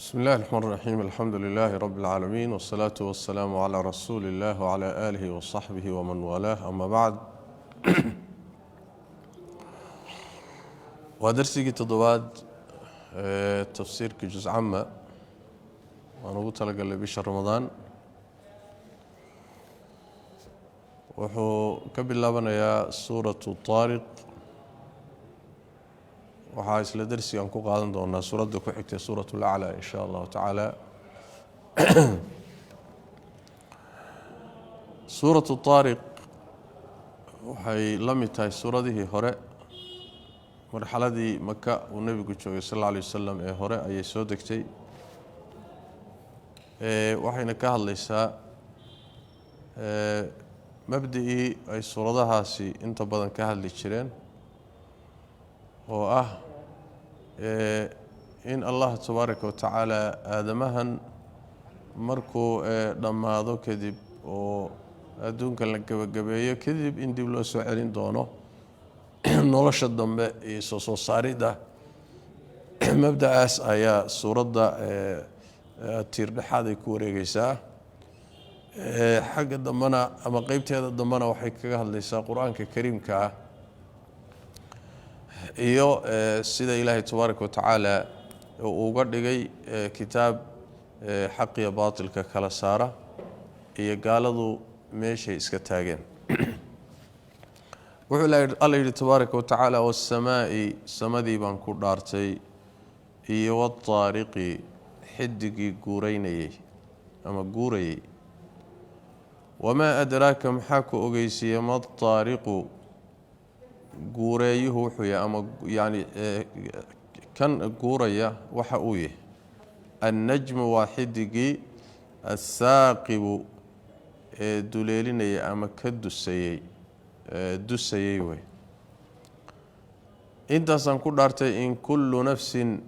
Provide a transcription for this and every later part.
بسم الله الرحمن الرحيم الحمد لله رب العالمين والصلاة والسلام على رسول الله وعلى آله وصحبه ومن والاه أما بعد ودرسي تضواد تفسير جزء عامة وأنا قلت لك اللي بشهر رمضان وحو قبل لابنا يا سورة الطارق waxaa isla darsi aan ku qaadan doonaa suurada ku xigtay suuratul a'la insha Allah ta'ala suuratul tariq waxay la mid tahay suuradihii hore marxaladii Makka uu nabigu joogay sallallahu alayhi wasallam ee hore ayay soo degtay waxayna ka hadlaysaa mabdii ay suuradahaasi inta badan ka hadli jireen oo ah in Allah tabaaraka wa taala aadamahan markuu dhamaado kadib oo adduunka la gabagabeeyo kadib in dib loo soo celin doono nolosha dambe ee soo saarida mabdaas ayaa suurada tiir dhaxaad ay ku wareegaysaa xagga dambana ama qaybteeda dambana waxay kaga hadlaysaa quraanka kariimka ah iyo sida Ilaahay tabaaraka wa taala uu uga dhigay kitaab xaq iyo baatilka kala saara iyo gaaladu meeshay iska taageen wuxuu Ilaahay yiri tabaaraka wa taala was-samaa'i samadii baan ku dhaartay iyo wat-taariqi xidigii guureynayay ama guurayay wama adraaka maxaa ku ogeysiiyay mat-taariqu guureeyuhu wuxuu yahay ama yani kan guuraya waxa uu yahay an-najmu wahidigi as-saaqibu duleelinaya ama ka dusayay way intaasan ku dhaartay in kullu nafsin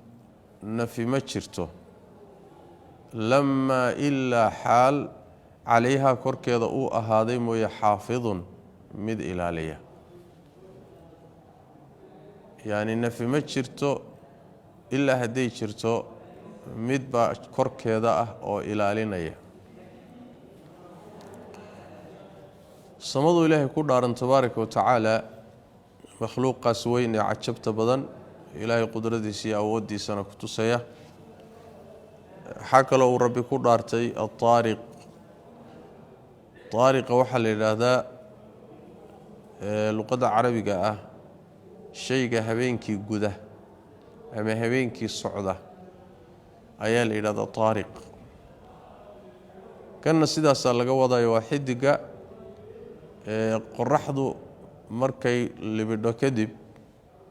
nafi ma jirto lamma illa xaal calayha korkeeda uu ahaaday mooye xaafidun mid ilaaliya يعني نفي ما جرتو إلا هدي جرتو مد با كركيدا أو إلالينيا صمد إلهي كل دارن تبارك وتعالى مخلوق قاسوين عجبت بدن إلهي قدرتي سي أودي سنة كتوسية حكى له ربي كل دارتي الطارق طارق وحل إلى ذا لقد عربي shayga habeenkii guda ama habeenkii socda ayaa la yiraahdaa taariq kana sidaas laga wadayo waa xidiga qorraxdu markay libidho kadib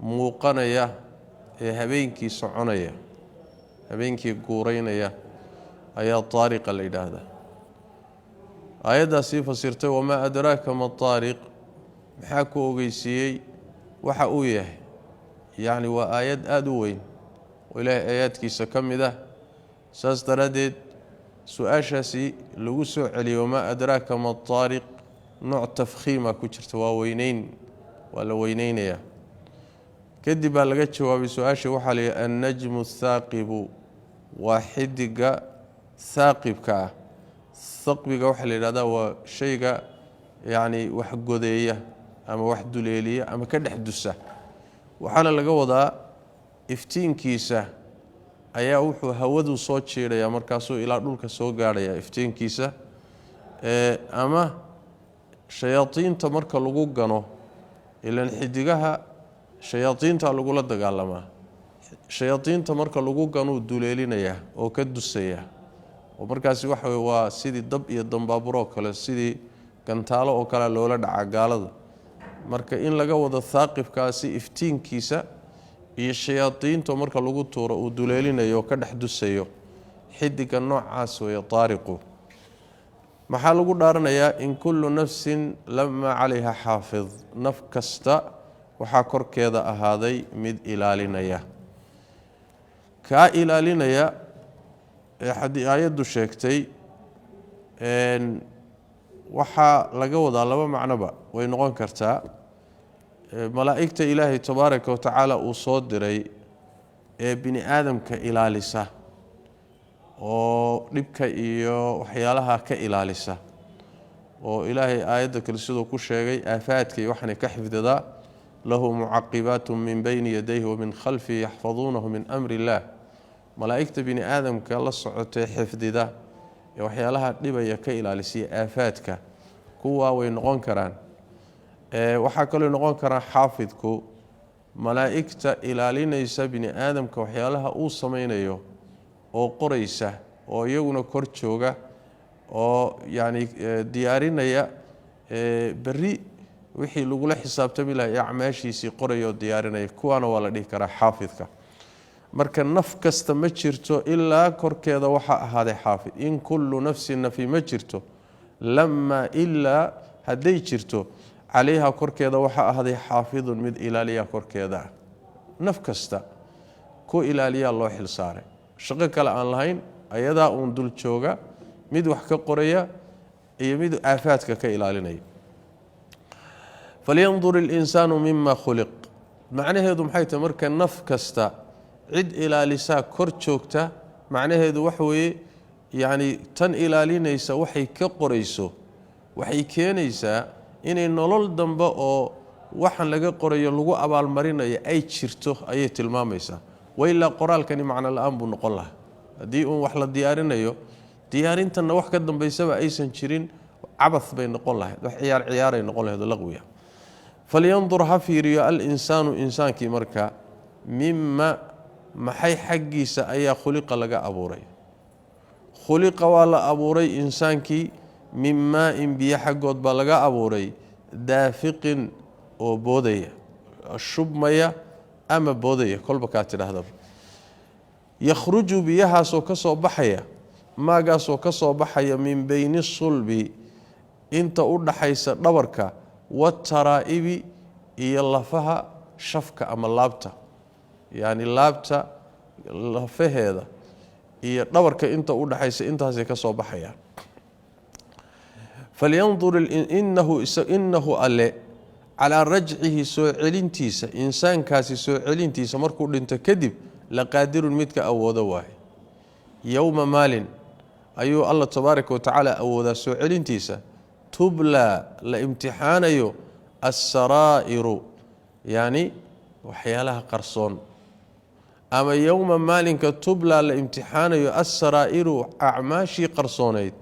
muuqanaya habeenkii soconaya habeenkii guureynaya ayaa taariq la yiraahdaa aayadaasi fasirtay wama adraaka ma taariq maxaa ku ogeysiyay waxa uu yahay yani waa aayad aad u weyn oo Ilaahay aayadkiisa kamida saas daradeed su'aashaasi lagu soo celiyo ma adraaka ma taariq nooc tafkhiima ku jirta waa weynayn wala weynaynaya kadib baa laga jawaabay su'aasha waxa la yiraahdaa an-najmu ath-thaaqibu wahidiga thaaqibka thaqbiga waxa la yiraahdaa waa shayga yani wax godeeya ama wax duleeliya ama ka dhaxdusa waxana laga wadaa iftiinkiisa ayaa wuxuu hawadu soo jeedaya markaas uu ilaa dhulka soo gaaraya iftiinkiisa ama shayaatiinta marka lagu gano ilaan xidigaha shayaatiinta lagu la dagaalama shayaatiinta marka lagu gano duleelinaya oo ka dusaya oo markaas waxa waa sidii dab iyo dambaaburo kale sidii gantaalo oo kale loola dhaca gaalada marka in laga wado thaaqibkaasi iftiinkiisa iyo shayaatiinta marka lagu tuuro uu duleelinayo ka dhaxdusayo xidiga noocaas way taariqu maxaa lagu dhaaranayaa in kullu nafsin lamma calayha xaafiz naf kasta waxa korkeeda ahaaday mid ilaalinaya ka ilaalinaya hadii aayadu sheegtay waxa laga wadaa laba macnaba way noqon kartaa malaa'ikta Ilaahay tabaaraka wa taala uu soo diray bini aadamka ilaalisa oo dhibka iyo waxyaalaha ka ilaalisa oo ilaahay aayadda kale sidoo ku sheegay aafaadka iyo waxana ka xifdida lahu mucaqibaatun min bayni yadayhi wa min khalfihi yaxfaduunahu min amri illaah malaa'igta bini aadamka la socotay xifdida ee waxyaalaha dhibaya ka ilaalisiya aafaadka kuwa way noqon karaan waxaa kaloo noqon karaa xaafidku malaa'igta ilaalinaysa bini aadamka waxyaalaha uu samaynayo oo qoraysa oo iyaguna kor jooga oo yani diyaarinaya bari wixii lagula xisaabtami lahaa acmaashiisii qoraya oo diyaarinaya kuwaana waa la dhihi karaa xaafidka marka naf kasta ma jirto ilaa korkeeda waxaa ahaaday xaafid in kullu nafsin nafi ma jirto lama ilaa hadday jirto calayha korkeeda waxaa ahaaday xaafidun mid ilaaliya korkeeda ah naf kasta ku ilaaliyaa loo xil saaray shaqo kale aan lahayn ayadaa uun dul jooga mid wax ka qoraya iyo mid aafaadka ka ilaalinaya falyandur ilinsaanu mima khuliq macnaheedu maxay tahay marka naf kasta cid ilaalisaa kor joogta macnaheedu waxa weeye yani tan ilaalinaysa waxay ka qorayso waxay keenaysaa inay nolol dambe oo waxan laga qorayo lagu abaalmarinayo ay jirto ayay tilmaamaysaa wailaa qoraalkani macno la-aan buu noqon lahaa haddii uun wax la diyaarinayo diyaarintanna wax ka dambaysaba aysan jirin cabad bay noqon lahayd wax ciyaaray noqon lahayd oo laqwiya falyandur ha fiiriyo alinsaanu insaankii marka mima maxay xaggiisa ayaa khuliqa laga abuuray khuliqa waa la abuuray insaankii min maa-in biyo xaggood baa laga abuuray daafiqin oo boodaya shubmaya ama boodaya kolba kaa tidhaahdaba yakhruju biyahaasoo ka soo baxaya maagaasoo ka soo baxaya min bayni sulbi inta u dhaxaysa dhabarka wataraa'ibi iyo lafaha shafka ama laabta yacni laabta lafaheeda iyo dhabarka inta u dhaxaysa intaasay ka soo baxayaan falyandur inahu alle calaa rajcihi soo celintiisa insaankaasi soo celintiisa markuu dhinto kadib laqaadirun midka awoodo waaye yowma maalin ayuu allah tabaaraka watacaala awoodaa soo celintiisa tublaa la imtixaanayo assaraa'iru yacni waxyaalaha qarsoon ama yowma maalinka tublaa la imtixaanayo assaraa'iru acmaashii qarsoonayd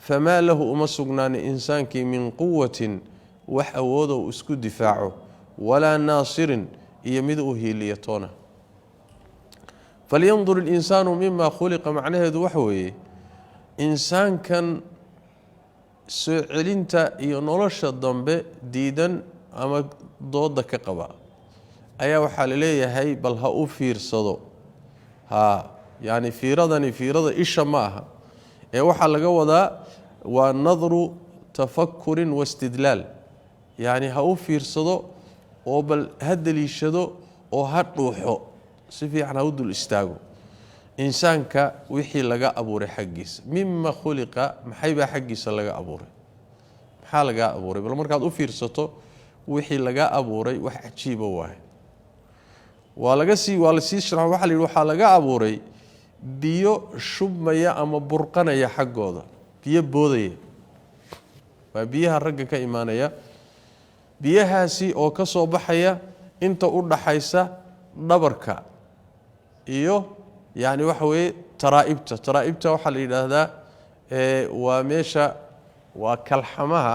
famaa lahu uma sugnaanin insaankii min quwatin wax awoodou isku difaaco walaa naasirin iyo mid u hiiliya toona falyandur ilinsaanu mima khuliqa macnaheedu waxa weeye insaankan soo celinta iyo nolosha dambe diidan ama dooda ka qaba ayaa waxaa la leeyahay bal ha u fiirsado yani fiiradani fiirada isha ma aha ee waxaa laga wadaa waa nadru tafakurin wastidlaal yani ha u fiirsado oo bal ha daliishado oo ha dhuuxo si fiican ha u dul istaago insaanka wixii laga abuuray xaggiisa mima khuliqa maxaybaa xaggiisa laga abuuray maxaa laga abuuray bal markaad u fiirsato wixii laga abuuray wax cajiiba waaye waa lasii sharax waxa la yidhi waxaa laga abuuray biyo shubmaya ama burqanaya xaggooda biyo boodaya waa biyaha ragga ka imaanaya biyahaasi oo ka soo baxaya inta u dhaxaysa dhabarka iyo yacni waxa weeye taraa'ibta waxaa la yidhaahdaa waa meesha waa kalxamaha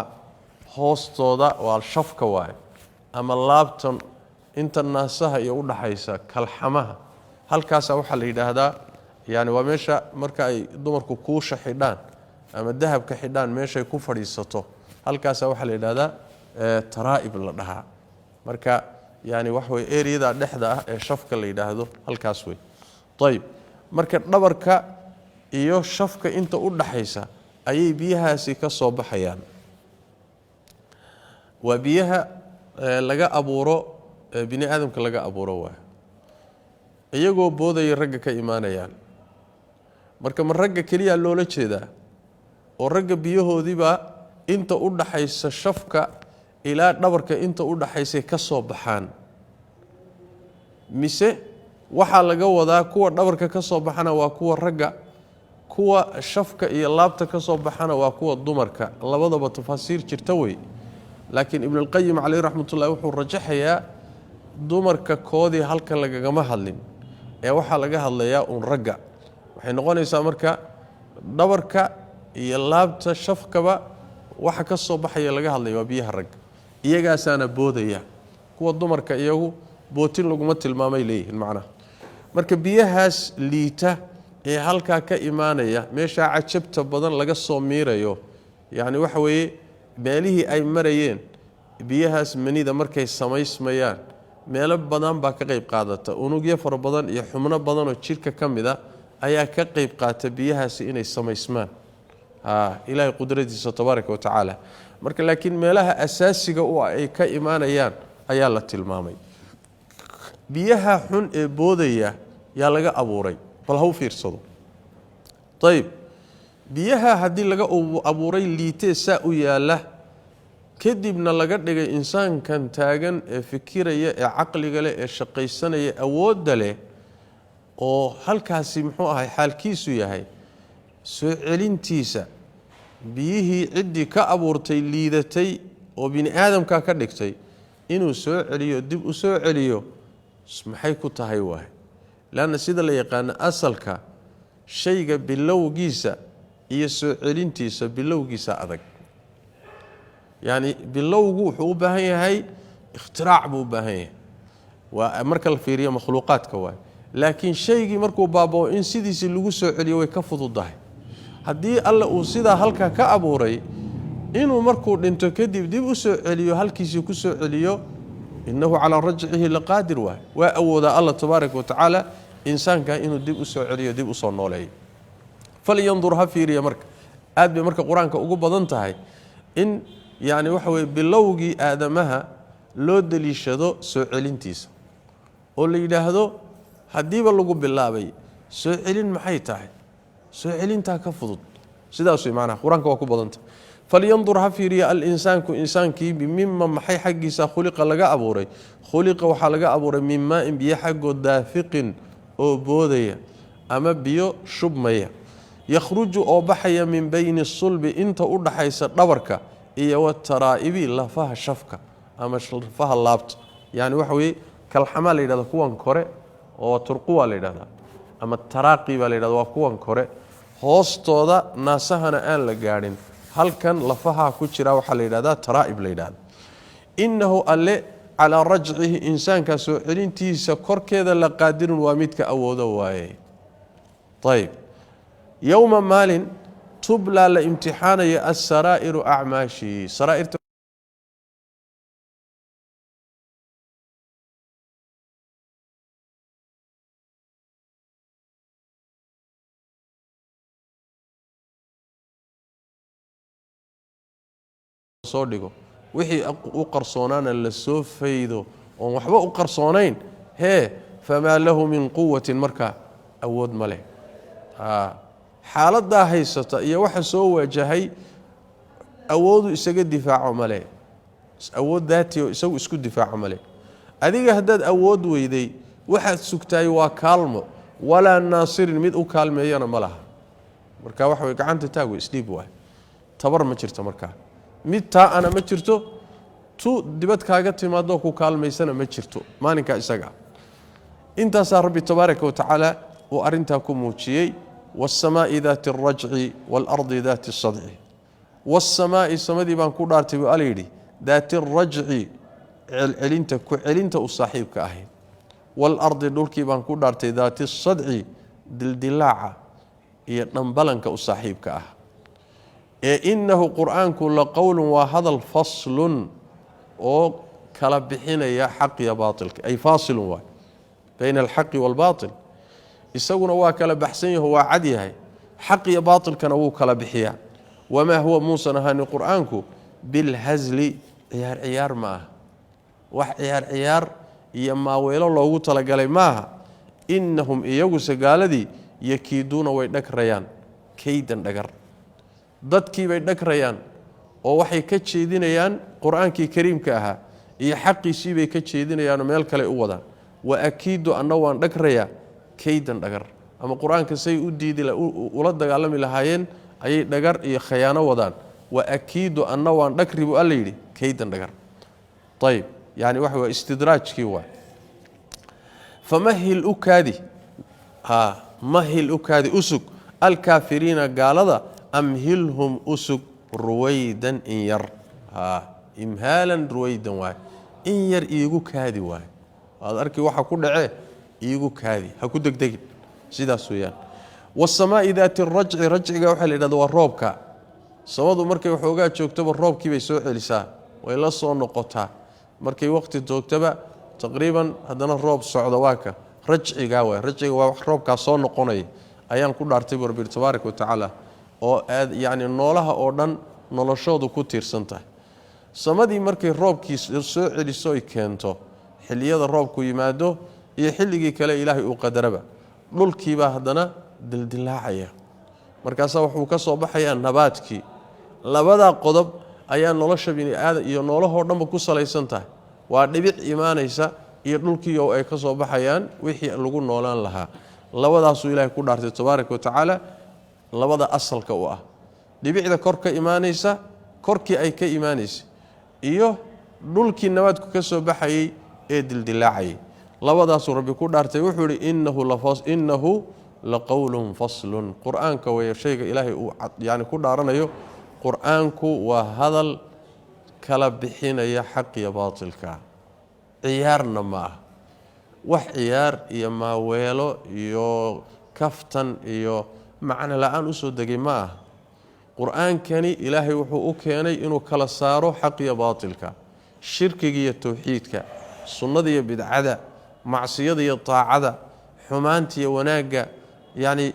hoostooda waa shafka waaye ama laabtan inta naasaha iyo u dhaxaysa kalxamaha halkaasaa waxaa la yidhaahdaa yani waa meesha marka ay dumarku kuusha xidhaan ama dahabka xidhaan meeshay ku fadhiisato halkaasaa waxaa la yidhaahdaa taraa'ib la dhahaa marka yani waxa weye ereyada dhexda ah ee shafka la yidhaahdo halkaas wey ayb marka dhabarka iyo shafka inta u dhaxaysa ayay biyahaasi ka soo baxayaan waa biyaha laga abuuro bini aadamka laga abuuro waa iyagoo boodaya ragga ka imaanayaan marka ma ragga keliya loola jeedaa oo ragga biyahoodiibaa inta u dhaxaysa shafka ilaa dhabarka inta u dhaxaysay ka soo baxaan mise waxaa laga wadaa kuwa dhabarka ka soo baxana waa kuwa ragga kuwa shafka iyo laabta ka soo baxana waa kuwa dumarka labadaba tafaasiir jirta way laakiin ibn al-qayyim alayhi rahmatullah wuxuu rajaxayaa dumarka koodii halka lagagama hadlin ee waxa laga hadlayaa ragga waxay noqonaysaa marka dhabarka iyo laabta shafkaba waxa ka soo baxaya laga hadlayo biyaha rag iyagaasaana boodaya kuwa dumarka iyagu bootin laguma tilmaamay leeyihiin macna marka biyahaas liita ee halka ka imaanaya meesha cajabta badan laga soo miirayo yaani waxa weeye meelihii ay marayeen biyahaas manida markay samaysmayaan meelo badan baa ka qayb qaadata unugyo far badan iyo xubno badan oo jirka kamida ayaa ka qayb qaata biyahaas inay samaysmaan ilaahay qudradiisa tabaaraka wa tacaala marka laakiin meelaha asaasiga oo ay ka imaanayaan ayaa la tilmaamay biyaha xun ee boodaya yaa laga abuuray bal haw fiirsado طيب biyaha hadii laga abuuray liitee saa u yaala kadibna laga dhigay insaankan taagan ee fikiraya ee aqliga leh ee shaqaysanaya awoodda leh oo halkaasi muxuu ahay xaalkiisu yahay soo celintiisa biyihii cidii ka abuurtay liidatay oo bini aadamka ka dhigtay inuu soo celiyo dib u soo celiyo maxay ku tahay waay laana sida la yaqaan asalka shayga bilowgiisa iyo soo celintiisa bilowgiisa adag yani bilowgu wuxuu u baahan yahay ikhtirac buu u baahan yahay waa marka la fiiriyo makhluuqaadka waay laakiin shaygii markuu baabao in sidiisii lagu soo celiyo way ka fududahay haddii alla uu sidaa halka ka abuuray inuu markuu dhinto kadib dib u soo celiyo halkiisii ku soo celiyo innahu calaa rajcihi laqaadir waa awooda alla tabaaraka wa tacaala insaanka inuu dib u soo celiyo dib u soo nooleeyo falyandur ha fiiriya marka aad bay marka quraanka ugu badan tahay in yani waxa way bilowgii aadamaha loo daliishado soo celintiisa oo la yiraahdo hadiiba lagu bilaabay soo celin maxay tahay soo celinta ka fudud sidaas way macnaha quraanka waa ku badan tahay falyandur ha fiiriya al-insaanku insaankii mimma maxay xaqiisa khuliqa laga abuuray khuliqa waxa laga abuuray mimma in biyo xaqo daafiqin oo boodaya ama biyo shubmaya yakhruju oo baxaya min bayni sulbi inta u dhaxaysa dhabarka iyo wataraa'ibi lafaha shafka ama lafaha laabta yani waxa weey kal xamal leeyada kuwan kore oo turquwa leeyada ama taraaqi baa leeyada waa kuwan kore hoostooda naasahana aan la gaadhin halkan lafaha ku jira waxa leeyada taraa'ib leeyada innahu alle على رجعه إنسان كسو علنتيسا كوركيدا لقادر وميدك أوضا واي طيب يوم مال تبلى لامتحان السرائر أعماشي سرائر صوديقو wixii u qarsoonaana la soo faydo oo waxba u qarsoonayn fama lahu min quwwatin marka awood male xaaladda haysata iyo waxa soo wajahay awoodu isaga difaaco male awood daati oo isagu isku difaaco male adiga haddaad awood weyday waxaad sugtay waa kaalmo wala naasirin mid u kaalmeeyana malaha marka waxa way gacanta taago isdhiib waay tabar ma jirto marka mid taa ana ma jirto tu dibad kaaga timaado ku kaalmeysana ma jirto maalinka isaga inta sa rabbi tabaaraka wa taala oo arinta ku muujiyay was-samaa'i dhaati ar-raj'i wal-ardi dhaati as-sad'i was-samaa'i samadii baan ku dhaartay oo alaydi dhaati ar-raj'i celinta ku celinta u saaxiibka ahay wal-ardi dhulkii baan ku dhaartay dhaati as-sad'i dildilaaca iyo dhambalanka u saaxiibka ah إنه قرآنك لقول وهذا الفصل أو كلا بحين حق يا باطل أي فاصل واحد بين الحق والباطل يسوون واكل بحسين هو عديها حق يا باطل كان هو كلا بحيا وما هو موسى نهاني قرآنك بالهزل عيار معه عيار يما ويل الله تلقى لي معها إنهم يجوز قال دي يكيدون ويدك ريان كيدا دقر dadkii bay dhagrayaan oo waxay ka jeedinayaan quraanka kariimka aha iyo xaqiisii bay ka jeedinayaan meel kale u wadaan wa akiidu anna waan dhagraya kaydan dhagar ama quraanka say u diidi ula dagaalami lahaayeen ayay dhagar iyo khiyaano wadaan wa akiidu anna waan dhakribu alla yidhi kaydan dhagar طيب يعني waxa waa istidraajkii waa famahil ukadi mahil ukadi usug alkaafiriina gaalada amhilhum usug ruwaydan in yar imhaalan ruwaydan waa in yar iigu kaadi waa aad arki waxa ku dhacee iigu kaadi ha ku degdegin sidaas weeyaan wasamaa'i daati rajci rajciga waxa la yiraahdaa waa roobka samadu markay waxoogaa joogtaba roobkii bay soo celisaa way la soo noqotaa markay waqti joogtaba taqriiban hadana roob socdo waaka rajciga waa roobka soo noqonay ayaan ku dhaartay rabbi tabaaraka wa taala oo aad yaani noolaha oo dhan noloshoodu ku tiirsantahay samadii markay roobkii soo celiso ay keento xilliyada roobku yimaado iyo xilligii kale ilaahay uu qadaraba dhulkiiba hadana dildilaacaya markaas wuxuu ka soo baxayaa nabaadkii labada qodob ayaa nolosha bini aadam iyo noolaha dhanba ku salaysan tahay waa dhibic iimaanaysa iyo dhulkii oo ay ka soo baxayaan wixii lagu noolaan lahaa labadaas uu ilaahay ku dhaartay tabaaraka wa taala labada asalka u ah dhibicda kor ka iimaanaysa korkii ay ka iimaanaysa iyo dhulkii nabaadku ka soo baxayay ee dildilaacay labadaas uu rabbi ku dhaartay wuxuu yiri innahu laqawlun faslun quraanka way shayga ilaahay uu yaani ku dhaaranayo quraanku waa hadal kala bixinaya xaq iyo baatilka ciyaarna ma wax ciyaar iyo maaweelo iyo kaftan iyo macna la'aan u soo degay ma quraankani ilaahay wuxuu u keenay inuu kala saaro xaq iyo baatilka shirkiga iyo tawxiidka sunnada iyo bidcada macsiyada iyo taacada xumaanta iyo wanaaga yani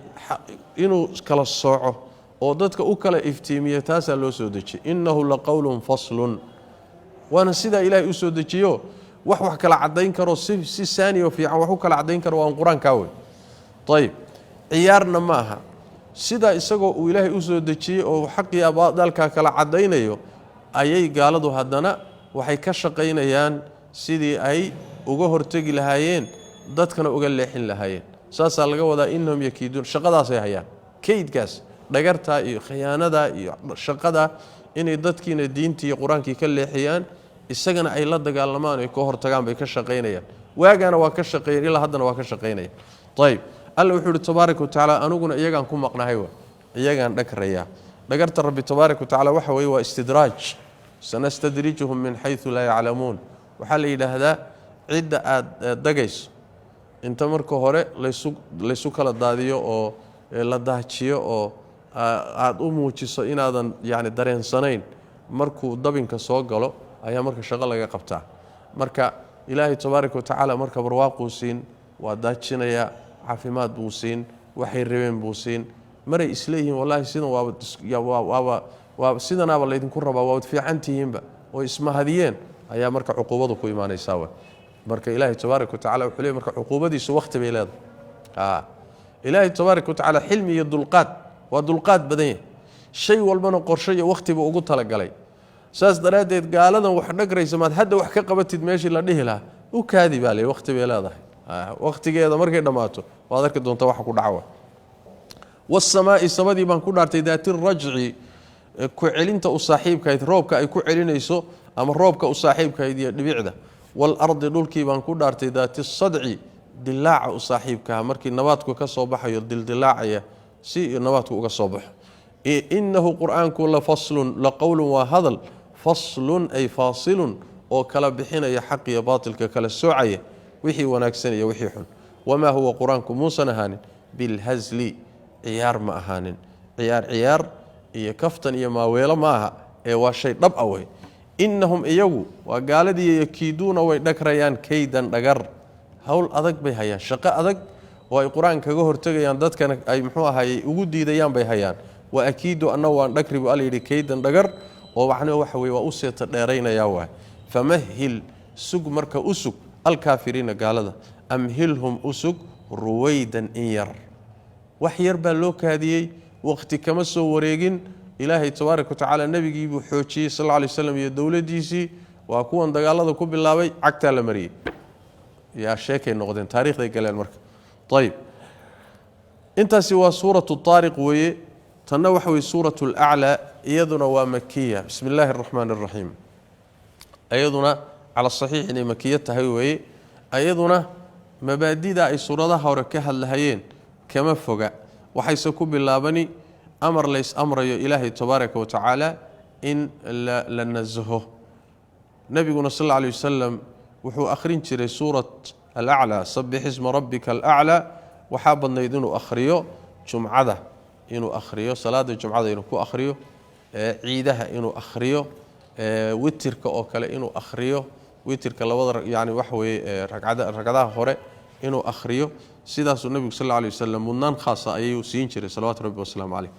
inuu kala sooco oo dadka u kala iftiimiyo taas loo soo dejiyay innahu laqawlun faslun wana sida ilaahay u soo dejiyo wax kala cadeyn karo si saaniyo fiican wax u kala cadeyn karo waa quraanka way طيب ciyaarna ma aha sida isagoo uu ilaahay u soo dejiyay oo xaq iyo baadilka kala cadeynayo ayay gaaladu hadana waxay ka shaqeynayaan sidii ay uga hortagi lahaayeen dadkana uga leexin lahaayeen saasa laga wadaa innahum yakiidun shaqadaas ay hayaan kaydkaas dhagarta iyo khiyaanada iyo shaqada inay dadkiina diintii iyo quraankii ka leexiyaan isagana ay la dagaalamaan ay ka hortagaan bay ka shaqeynayaan waagana waa ka shaqeeyeen ilaa hadana waa ka shaqeynayaan طيب الله وحده تبارك وتعالى انغنا iyagan ku maqnahay waa iyagan dhagraya dhagarta rabbi tabaaraka wa taala waxa way waa istidraaj sanastadrijuhum min haythu la ya'lamun waxa la yiraahdaa cid aad dagayso inta marka hore laysu kala daadiyo oo la daajiyo oo aad u muujiso inaadan yaani dareensanayn markuu dabinka soo galo ayaa marka shaqo laga qabtaa marka ilaahay tabaaraka wa taala marka barwaaqo siin waa daajinaya caafimaad buu siin waxay rabeen buu siin maray isleeyihiin wallahi sidan waa sidanaaba leedinku rabaa waa fiicantihiinba oo ismahadiyeen ayaa marka cuquubadu ku iimaanaysaa marka ilaahay tabaaraka wa taala wuxuu leeyahay marka cuquubadiisu waqti bay leedahay ilaahay tabaaraka wa taala xilmi iyo dulqaad waa dulqaad badan yahay shay walbana qorshe iyo waqti buu ugu tala galay saas daraadeed gaaladan wax dhagraysa maad hadda wax ka qabatid meeshii la dhihi lahaa u kaadi baa leeyahay waqti bay leedahay waqtigeeda markay dhamaato waad arki doontaa waxa ku dhacawa wasamaa'i samadii baan ku dhaartay daati rajci ku celinta u saaxiibkayd roobka ay ku celinayso ama roobka u saaxiibkayd iyo dhibicda wal ardi dhulkii baan ku dhaartay daati sadci dilaaca u saaxiibka markii nabaadku ka soo baxayo dildilaacaya si nabaadku uga soo baxo innahu quraanku la faslun la qawlun wa hadal faslun ay fasilun oo kala bixinaya xaq iyo baatilka kala soocaya wixii wanaagsan iyo wixii xun wama huwa quraanku muusan ahaanin bil hazli ciyaar ma ahaanin ciyaar iyo kaftan iyo maaweelo ma aha ee waa shay dhab ah way innahum iyagu waa gaaladii yakiiduna way dhagrayaan kaydan dhagar hawl adag bay hayaan shaqo adag oo ay quraanka kaga hortagayaan dadkana ay muxuu ahaayay ugu diidayaan bay hayaan wa akiidu annahu an dhakribu alayhi kaydan dhagar oo waxna waxa way waa u seeta dheeraynaya waa famahil sug marka usug الكافرين قالدا أمهلهم أسق رويدا إنير وحير بالوك هذه وقت كما سوريجين إلهي تبارك وتعالى النبي جيبو حوشي صلى الله عليه وسلم يدولة ديسي وأكون دقالة كوب الله عكتا لمري يا شيخ النقدين تاريخ ذي قال المرك طيب intaasi waa suuratu taariq weeye tanna waxa way suuratu al-a'la iyaduna waa makkiya bismillaahir rahmaanir rahiim iyaduna ala sahih inay makkiya tahay weeye iyaduna mabaadida ay suuradaha hore ka hadlayeen kama foga waxayse ku bilaabani amar lays amrayo ilaahay tabaaraka wa tacaala in la nazaho nabiguna sallallahu alayhi wasallam wuxuu akhrin jiray suurat al-a'la sabbih isma rabbikal a'la waxa badnayd inuu akhriyo jumcada inuu akhriyo salaada jumcada inuu ku akhriyo ciidaha inuu akhriyo witirka oo kale inuu akhriyo witirka labada yaani wax weeye ragcadaha hore inuu akhriyo sidaas uu nabiga sallallahu alayhi wasallam mudnaan khaas ah ayuu siin jiray salawaatu rabbi wa salaamu alayhi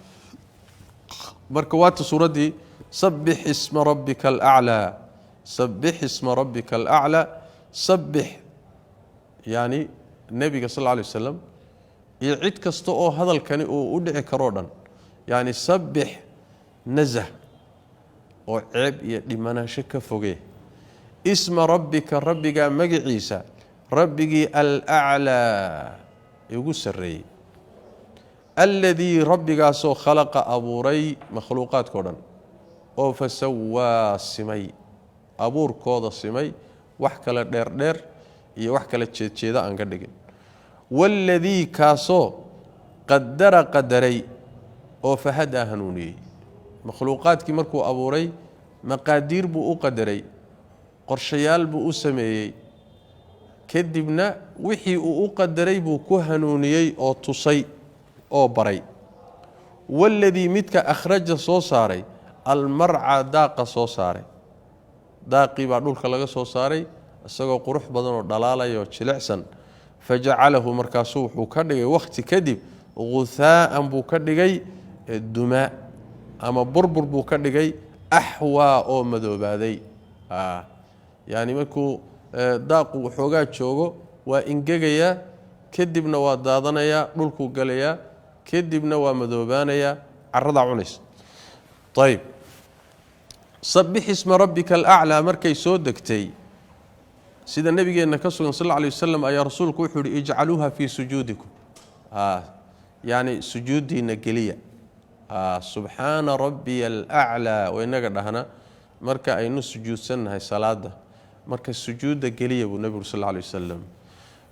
marka waa suuradii sabbih isma rabbikal a'la sabbih isma rabbikal a'la sabbih yani nabiga sallallahu alayhi wasallam iyo cid kasta oo hadalkani uu u dhici karo dhan yani sabbih nazah oo ceeb iyo dhimanasho ka fogee isma rabbika rabbiga magaciisa rabbigi al-a'la igu sareey alladhi rabbiga soo khalaqa abuuray makhluuqaadka dhan oo fasawwa simay abuurkooda simay wax kala dheer iyo wax kala jeejeeda aan ka dhigin walladhi kaaso qadaray oo fahada hanuuniyay makhluuqaadkii markuu abuuray maqaadiir buu u qadaray qorshayaal buu u sameeyay kadibna wixii uu u qadaray buu ku hanuuniyay oo tusay oo baray walladhi midka akhraja soo saaray almar'a daaqa soo saaray daaqi baa dhulka laga soo saaray isagoo qurux badan oo dhalaalaya oo jilicsan faja'alahu markaasuu wuxuu ka dhigay waqti kadib ghutha'an buu ka dhigay duma ama burbur buu ka dhigay ahwa oo madoobaaday yani markuu daaqu xoogaa joogo waa ingegaya kadibna waa daadanaya dhulku galaya kadibna waa madoobaanaya carrada cunays طيب sabbih isma rabbikal a'la markay soo degtay sida nabigeena ka sugan sallallahu alayhi wasallam ayaa rasuulku wuxuu yiri ij'aluha fi sujuudikum yani sujuudina galiya subhana rabbiyal a'la wa inaga dhahna marka aynu sujuudsanahay salaada marka sujuuda galiya buu nabiga sallallahu alayhi wasallam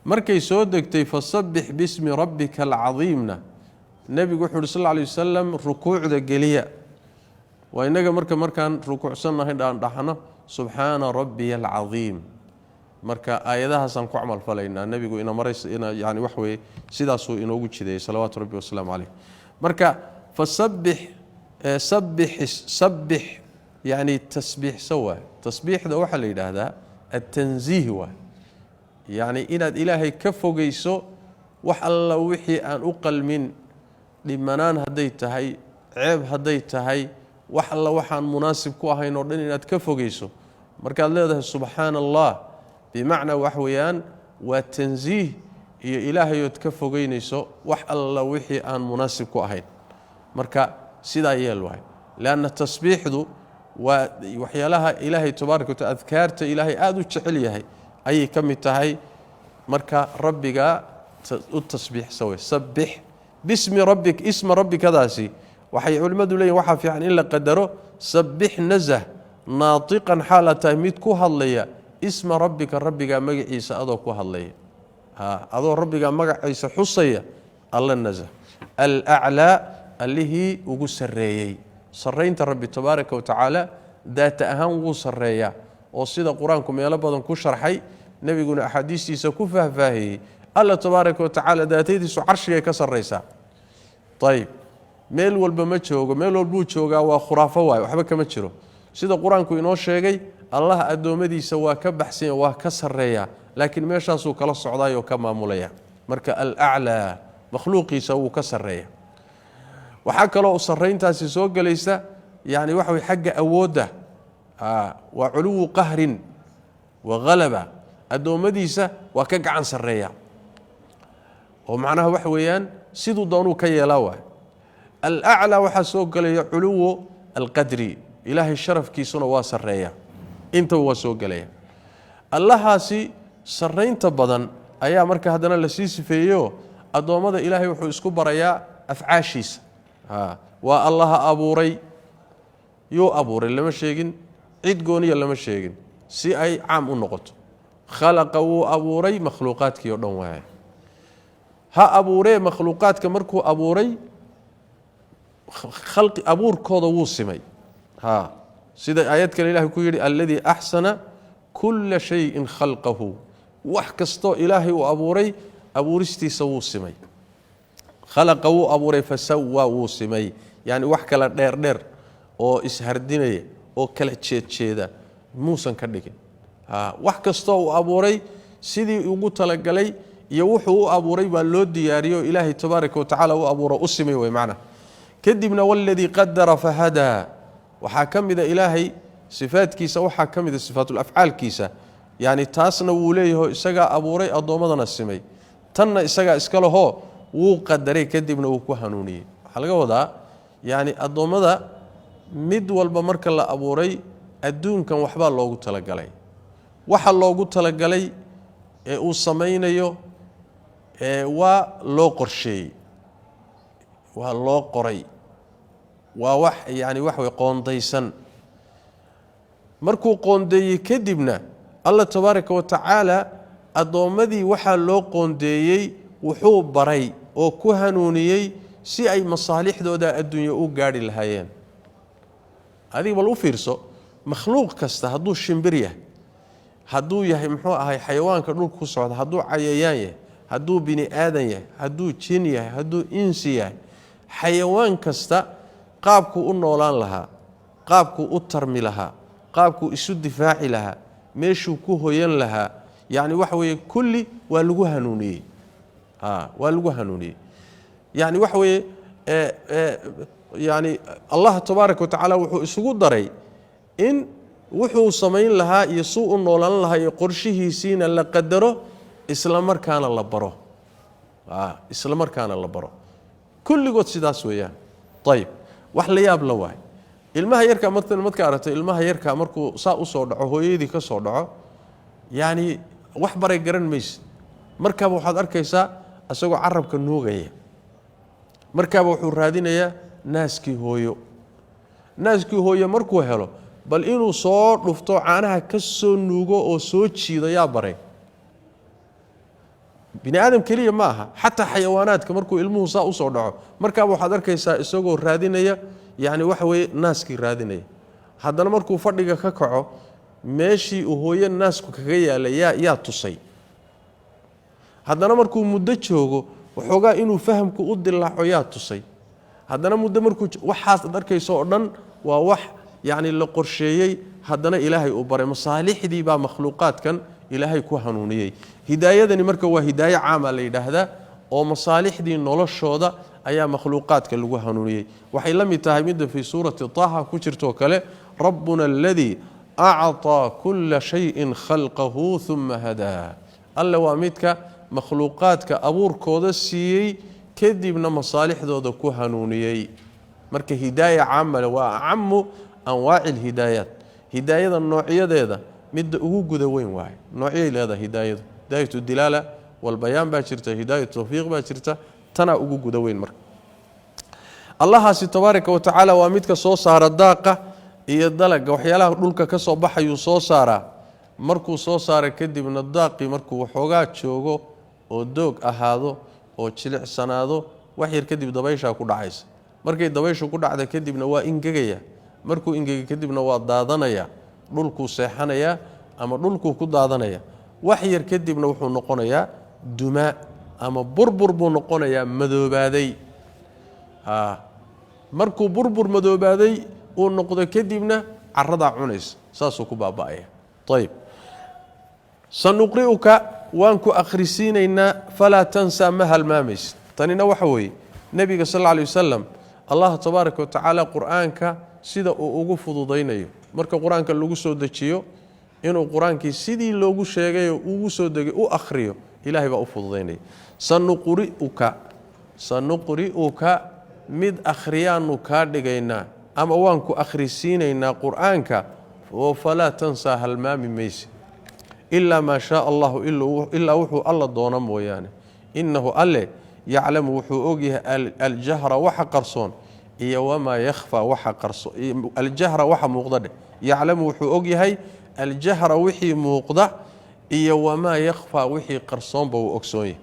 markay soo degtay fasabbih bismi rabbikal azimna nabiga wuxuu sallallahu alayhi wasallam rukuucda galiya wa inaga markaan rukuucsanahay dhahna subhana rabbiyal azim marka aayadahaasaan ku amal falaynaa nabigu ina maraysa ina yani wax weey sidaas uu inoogu jiday salawaatu rabbi wa salaamu alayhi marka fasabbih sabbih yani tasbih sawa tasbihda waxa la yiraahdaa at-tanzih wa yani inaad ilaahay ka fogeyso wax alla wixii aan u qalmin dhimanaan haday tahay ceeb haday tahay wax alla waxaan munaasib ku ahayn oo dhan inaad ka fogeyso markaad leedahay subhanallah بمعنى وحويان والتنزيه إلهي يتكفوغينيسو وح الله وحي آن مناسب كوهين مركا سيدا يلوهي لأن التسبيح ذو وحي لها إلهي تبارك وتأذكارت إلهي آدو تشعليهي أي كم تهي مركا ربك التسبيح سوي سبح باسم ربك اسم ربك داسي وحي علمد لي وحف يعني إلا قدره سبح نزه ناطقا حالة تهميد كوهالليا اسم ربك مغعيسا ادو كو هادلay ادو ربك مغعيسا حسيا الله النزه الاعلى اللي ugu sareeyay sareynta rabbi tabaaraka wa taala daata ahaan ugu sareeya oo sida quraanku meelo badan ku sharxay nabiguna ahadiisiisa ku faahfaahiyay الله تبارك وتعالى ذاتيديسو عرشيga ka sareysa طيب meel walba ma joogo meel walba jooga waa khuraafo waay waxba kama jiro sida quraanku inoo sheegay Allah adoomadiisa waa ka baxsan waa ka sareeya laakiin meeshaas uu kala socdaayo ka maamulaya marka al-a'la makhluuqiisa uu ka sareeya waxa kale oo sareyntaasi soo galaysa yaani waxa way xagga awooda wa ulu qahrin wa ghalaba adoomadiisa waa ka gacan sareeya oo macnaha wax weeyaan sidoo doonuu ka yeelaa الأعلى وحسوق لي علو القدري إلهي الشرف كيسونا واسرية انت واسوق لي الله هاسي سرين تبضن أيا مركا هدنا لسيسي فيو adoomada ilaahay wuxuu isku barayaa afcaashiisa waa allah abuuray yoo abuuray lama sheegin cid gooniya lama sheegin si ay caam u noqoto khalaqa wuu abuuray makhluuqaadkii oo dhan waay ha abuuree makhluuqaadka markuu abuuray khalqi abuurkooda wuu simay sida aayad kale ilaahay ku yiri alladhi ahsana kull shay'in khalqahu wax kasto ilaahay uu abuuray abuuristiisa wuu simay khalaqa wuu abuuray fasawwa wuu simay yani wax kala dheer oo ishardinaya oo kala jeedjeeda muusan ka dhigin wax kasto uu abuuray sidii ugu talagalay iyo wuxuu u abuuray baa loo diyaariyo ilaahay tabaaraka wa tacaala uu abuuro u simay way macna kadibna walladhi qaddara fahada waxa kamida ilaahay sifaadkiisa waxa kamida sifaatul afcaalkiisa yani taasna wuu leeyahay isaga abuuray adoomadana simay tanna isaga iska laho wuu qadaray kadibna wuu ku hanuuniyay waxa laga wadaa yani adoomada mid walba marka la abuuray adduunkan waxba loogu talagalay waxa loogu talagalay ee uu sameeynayo waa loo qorsheeyay waa loo qoray waa wax yani wax way qoondaysan markuu qoondeeyay kadibna Allah tabaaraka wa tacaala adoomadii waxa loo qoondeeyay wuxuu baray oo ku hanuuniyay si ay masaalixdooda adduunyo u gaari lahaayeen adiga bal u fiirso makhluuq kasta haduu shimbir yahay haduu yahay muxuu ahay xayawaanka dhulka ku socda haduu cayayaan yahay haduu bini aadan yahay haduu jin yahay haduu insi yahay xayawaan kasta qaabku u noolaan lahaa qaabku u tarmi lahaa qaabku isu difaaci lahaa meeshuu ku hoyan lahaa yani waxa weeye kulli waa lagu hanuuniyay waa lagu hanuuniyay yani waxa weeye yani Allah tabaaraka wa tacaala wuxuu isugu daray in wuxuu sameyn lahaa iyo suu u noolaan lahaa iyo qorshihiisiina la qadaro isla markaana la baro isla markaana la baro kulligood sidaas weeyaan طيب wax la yaab la waay ilmaha yarka marka aragto ilmaha yarka markuu saa u soo dhaco hooyadii ka soo dhaco yani wax baray garan meys marka waxaad arkaysaa asagoo carabka nuugaya marka wuxuu raadinayaa naaskii hooyo markuu helo bal inuu soo dhufto caanaha ka soo nuugo oo soo jiido yaa baray bini aadam kaliya ma aha hatta xayawaanaadka markuu ilmuhu saa u soo dhaco marka waxaad arkaysaa isagoo raadinaya yani waxa weeye naaskii raadinaya haddana markuu fadhiga ka kaco meeshii uu hooyo naasku kaga yaalay yaa tusay haddana markuu muddo joogo waxoogaa inuu fahamku u dilaaco yaa tusay haddana muddo markuu waxaas arkayso oo dhan waa wax yani la qorsheeyay haddana ilaahay uu baray masaalixdii baa makhluuqaadkan ilaahay ku hanuuniyay hidaayadani marka waa hidaayo caam ah la yiraahdaa oo masaalixdii noloshooda ayaa makhluuqaadka lagu hanuuniyay waxay la mid tahay mid fi suurati Taha ku jirto kale rabbuna alladhi a'ata kull shay'in khalqahu thumma hada alla waa midka makhluuqaadka abuurkooda siiyay kadibna masaalixdooda ku hanuuniyay marka hidaaya caam waa ammu anwaa'il hidaayat hidaayada noocyadeeda mid ugu guda weyn waay noocyay leedahay hidaayadu hidaayatu dilala wal bayaan baa jirta hidaayatu tawfiiq baa jirta tana ugu guda weyn marka Allah tabaaraka wa tacaala waa midka soo saara daaqa iyo dalaga waxyaalaha dhulka ka soo baxayu soo saara markuu soo saara kadibna daaqi markuu waxoogaa joogo oo doog ahaado oo jilicsanaado wax yar kadib dabaysha ku dhacaysa markay dabayshu ku dhacda kadibna waa ingegaya markuu ingega kadibna waa daadanaya dhulku seexanaya ama dhulku ku daadanaya wax yar kadibna wuxuu noqonayaa duma ama burbur buu noqonayaa madoobaaday markuu burbur madoobaaday uu noqdo kadibna carrada cunays saasoo ku baaba'aya طيب sanuqri'uka waan ku akhrisinayna fala tansa mahal maamis tanina waxa weey nabiga sallallahu alayhi wasallam Allah tabaaraka wa tacaala quraanka sida uu ugu fududeynayo marka quraanka lagu soo dajiyo inuu quraankii sidii loogu sheegay ugu soo degay u akhriyo ilaahay baa u fududeynay sanuqri'uka mid akhriyaanu ka dhigayna ama waan ku akhrisiinayna quraanka oo fala tansa hal maami maysi illa ma sha Allah illa wuxuu alla doona mooyaane innahu alle يعلم وحو أوجه الجهر وحا قرصون إيا وما يخفى وحا قرصون الجهر وحا مغضى يعلم وحو أوجه الجهر وحي مغضى إيا وما يخفى وحي قرصون بو أكسوي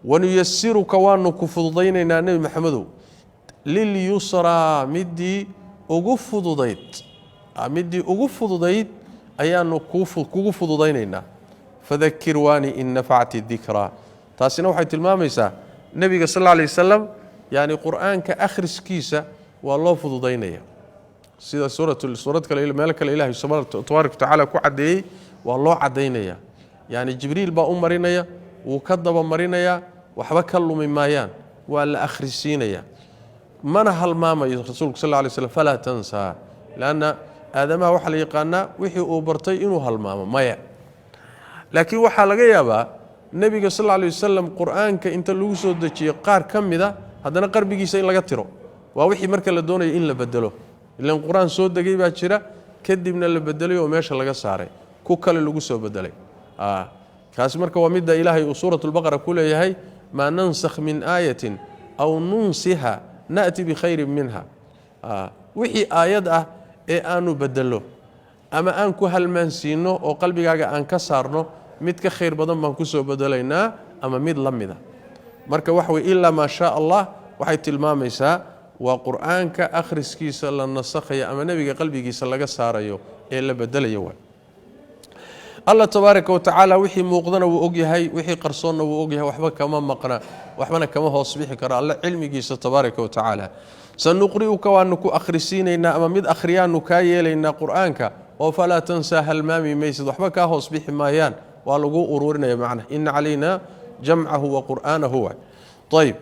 ونيسرك وانو كفضيننا نبي محمد لليسرى مدي أغفض أيانو كوفضيننا فذكر واني إن نفعت الذكرى تاسنا waxay tilmaamaysaa nabiga sallallahu alayhi wasallam yaani quraanka akhriskiisa waa loo fududeynaya sida suurad kale meel kale ilaahay subhanahu wa ta'ala ku cadeeyay waa loo cadeynaya yaani jibriil baa marinaya uu ka daba marinaya waxba ka lumi maayaan waa la akhrisiinaya mana halmaamayo rasuulku sallallahu alayhi wasallam fala tansa laana aadama waxa la yaqaana wixii uu bartay inuu halmaamo maya laakiin waxa laga yaabaa nabiga sallallahu alayhi wasallam quraanka inta lagu soo dejiyo qaar kamida hadana qarbigiisa in laga tiro waa wixii marka la doonayo in la bedelo ilaan quraan soo degay baa jira kadibna la bedelay oo meesha laga saaray ku kale lagu soo bedelay kaas marka waa midda ilaahay uu suuratul baqara ku leeyahay ma nansakh min ayatin aw nunsiha na'ti bi khayrin minha wixii aayad ah ee aanu bedelo ama aan ku halmaansiino oo qalbigaaga aan ka saarno mid ka khayr badan baan ku soo bedelaynaa ama mid lamida marka wax way illa ma sha Allah waxay tilmaamaysaa waa quraanka akhriskiisa la nasakhayo ama nabiga qalbigiisa laga saarayo ee la bedelayo way Allah tabaaraka wa ta'ala wixii muuqdana uu og yahay wixii qarsoonna uu og yahay waxba kama maqna waxbana kama hoos bixi kara Allah cilmigiisa tabaaraka wa ta'ala sanuqri'uka wa anku akhrisiinayna ama mid akhriyaanu ka yeelayna quraanka oo fala tansa halmaami maysid waxba ka hoos bixi maayaan waa lagu ururinaya macna in alayna jam'ahu wa qur'anahu طيب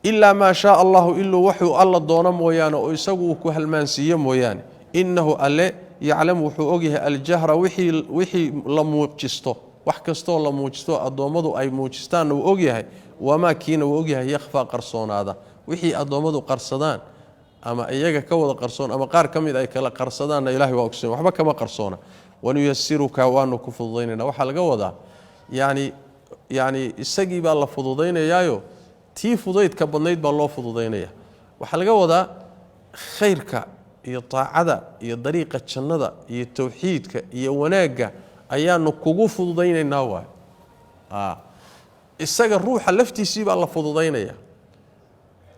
إلا ما شاء الله إلا وحي الله دونا مويانا ويسقو كهالمانسية مويانا إنه ألا يعلم وحي أوجه الجهر وحي لموجستو وحكستو لموجستو الضومضو أي موجستان وأوجه وما كين وأوجه يخفى قرصون هذا وحي الضومضو قرصدان أما إيجا كود قرصون أما قار كميد أي كلا قرصدان إلهي وأقسم وحبا كما قرصونا ونيسرك وانو كفضيننا وحال قوضا يعني السقي بالله فضودين يايو تي فضيت كبنيد بالله فضودين يا وحال قوضا خيرك يا طاعة يا طريقة الشنطة يا توحيدك يا وناقة أيانو كوجو فضودين النوا السقي الروح لفتي سيب الله فضودين يا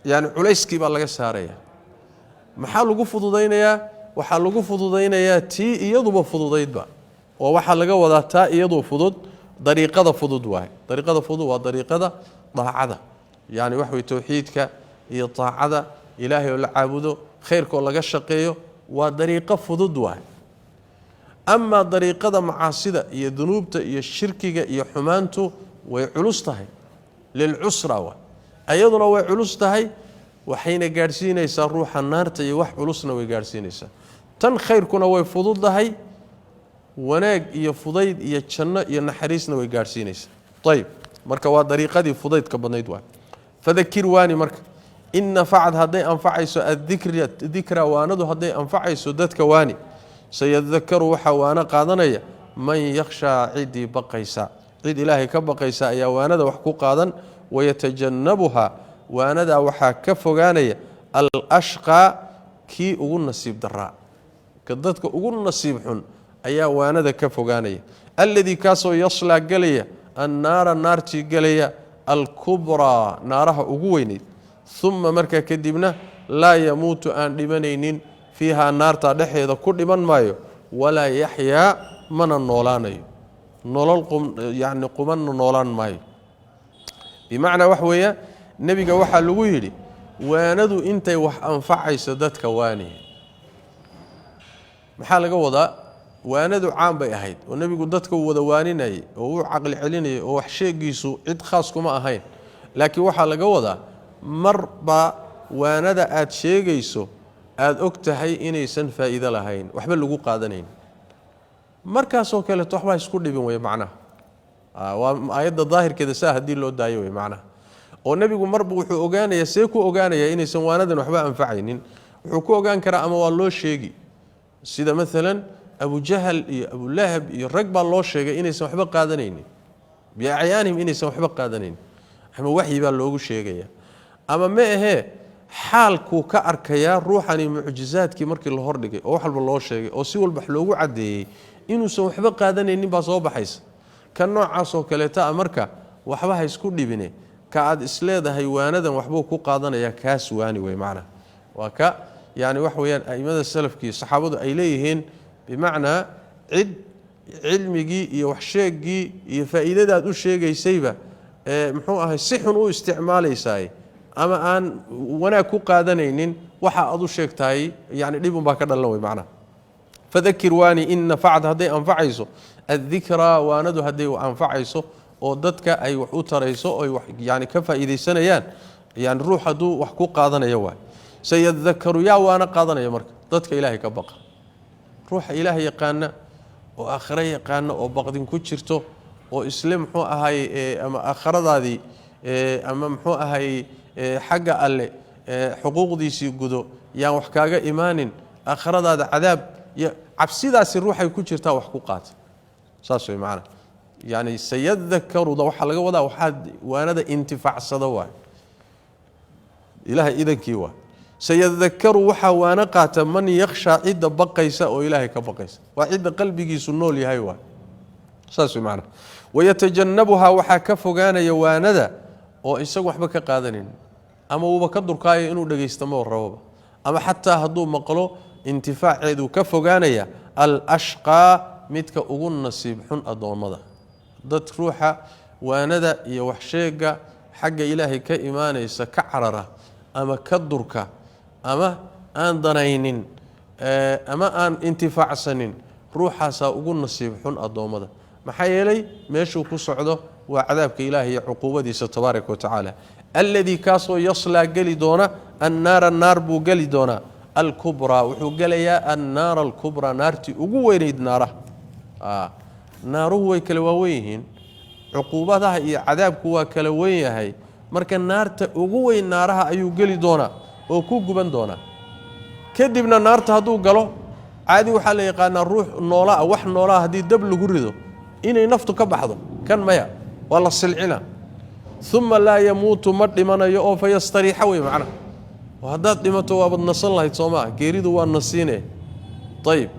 يعني عليسكي بالله جسارية محل جو فضودين يا وحال جو فضودين يا تي يضرب فضودين با وحال قوضا تا يضرب فضود طريقة فضود واحد طريقة فضود وطريقة طاعة يعني وحوي توحيدك هي طاعة إلهي ولا عابده خيرك ولا قشقيه وطريقة فضود واحد أما طريقة معاصدة هي ذنوبته هي الشركة هي حمانته وعلوستها للعسرة أيضا وعلوستها وحين جالسين يسار روح النار تي وح علوسنا وجالسين يسار تن خير كنا وفضود هاي وناق يفضيد يتشنى ينحرسنا ويجارسينيس طيب مركا waa dariiqadii fudaydka badnayd waa fadakir waani marka in fa'ad haday anfacayso adhikra waanadu haday anfacayso dadka waani sayadhakaru waxa waana qaadanaya man yakhsha cidi baqaysa cid ilaahay ka baqaysa ayaa waanada wax ku qaadan wayatajannabuha waanada waxa ka fogaanaya al ashqa ki ugu nasiib daraa ka dadka ugu nasiib xun ayaa waanada ka fogaanaya alladii kaasoo yasla galaya النار قليا الكبرى نارها أقويني ثم مركا كدبنا لا يموت أن لمنين فيها النار تدحي إذا كل من مايو ولا يحيا من النولاني نولالكم يعني قمن نولان مايو بمعنى وحوية نبي وحا لغيري واندو انت وح أنفعي سدتك واني محال قوضا waanadu caan bay ahayd oo nabigu dadka wada waaninay oo uu aqal celinay oo wax sheegiisu cid khaas kuma ahayn laakiin waxa laga wadaa marba waanada aad sheegayso aad ogtahay inaysan faa'iido lahayn waxba lagu qaadanayn markaas oo kale waxba isku dhibin way macnaha waa aayada daahirkeeda saa hadii loo daayo way macnaha oo nabigu marba wuxuu ogaanayaa see ku ogaanayaa inaysan waanadan waxba anfacaynin wuxuu ku ogaan karaa ama waa loo sheegi sida mesela أبو جهل أبو لهب يرجع الله شيء إني سمح بقى قادنين بأعيانهم إني سمح بقى قادنين ama waxyi baa loogu sheegaya ama ma ahee xaalkuu ka arkayaa ruuxani mucjizaadkii markii la hordhigay oo wax walba loo sheegay oo si walba loogu cadeeyay inuusan waxba qaadanaynin baa soo baxaysa kan noocaas oo kaleeta marka waxba ha isku dhibine ka aad isleedahay waanadan waxbuu ku qaadanaya kaas waani way macna waa ka yani wax weeyaan aimada salafkii saxaabadu ay leeyihiin bimacnaa cid cilmigii iyo wax sheegii iyo faa'iidadaad u sheegaysayba muxuu ahay si xun u isticmaalaysaay ama aan wanaag ku qaadanaynin waxa aad u sheegtahay yani dhib un baa ka dhalan way macna fadakir waani in nafacad hadday anfacayso adikra waanadu hadday anfacayso oo dadka ay wax u tarayso oo yani ka faa'iideysanayaan yani ruux hadduu wax ku qaadanayo waay sayadakaru yaa waana qaadanaya marka dadka ilaahay ka baqa ruuxa ilaahay yaqaana oo aakhira yaqaana oo baqdin ku jirto oo isla muxuu ahay ama aakhiradaadii ama muxuu ahay xagga alle xuquuqdiisii gudo yaan wax kaaga imaanin aakhiradaada cadaab cabsidaasi ruuxay ku jirtaa wax ku qaata saas way macna yani sayadakaru waxa laga wadaa waxaad waanada intifaacsada waay ilaahay idankii waay sayadakaru waxa waana qaata man yakhsha cidda baqaysa oo ilaahay ka baqaysa waa cidda qalbigiisu nool yahay waay saas way macna wayatajannabuha waxa ka fogaanaya waanada oo isagu waxba ka qaadanin ama uuba ka durkaayo inuu dhageysto ma rababa ama xataa hadduu maqlo intifaaceedu ka fogaanaya al-ashqa midka ugu nasiib xun adoomada dad ruuxa waanada iyo wax sheega xagga ilaahay ka iimaanaysa ka carara ama ka durka ama aan danaynin ama aan intifaacsanin ruuxaasa ugu nasiib xun adoomada maxaa yeelay meeshuu ku socdo waa cadaabka ilaahay iyo cuquubadiisa tabaaraka wa tacaala alladii kaasoo yaslaa geli doona annaara naar buu geli doonaa alkubraa wuxuu gelayaa annaara alkubraa naartii ugu weynayd naaraha naaruhu way kala waaweyn yihiin cuquubadaha iyo cadaabku waa kala weyn yahay marka naarta ugu weyn naaraha ayuu geli doonaa oo ku guban doonaa kadibna naarta hadduu galo caadi waxaa la yaqaanaa ruux noolaa wax noolaa haddii dab lagu rido inay naftu ka baxdo kan maya waa la silcina uma laa yamuutu ma dhimanayo oo fayastariixa wey macna haddaad dhimato waabad nasan lahayd soo maa geeridu waa nasiine ayib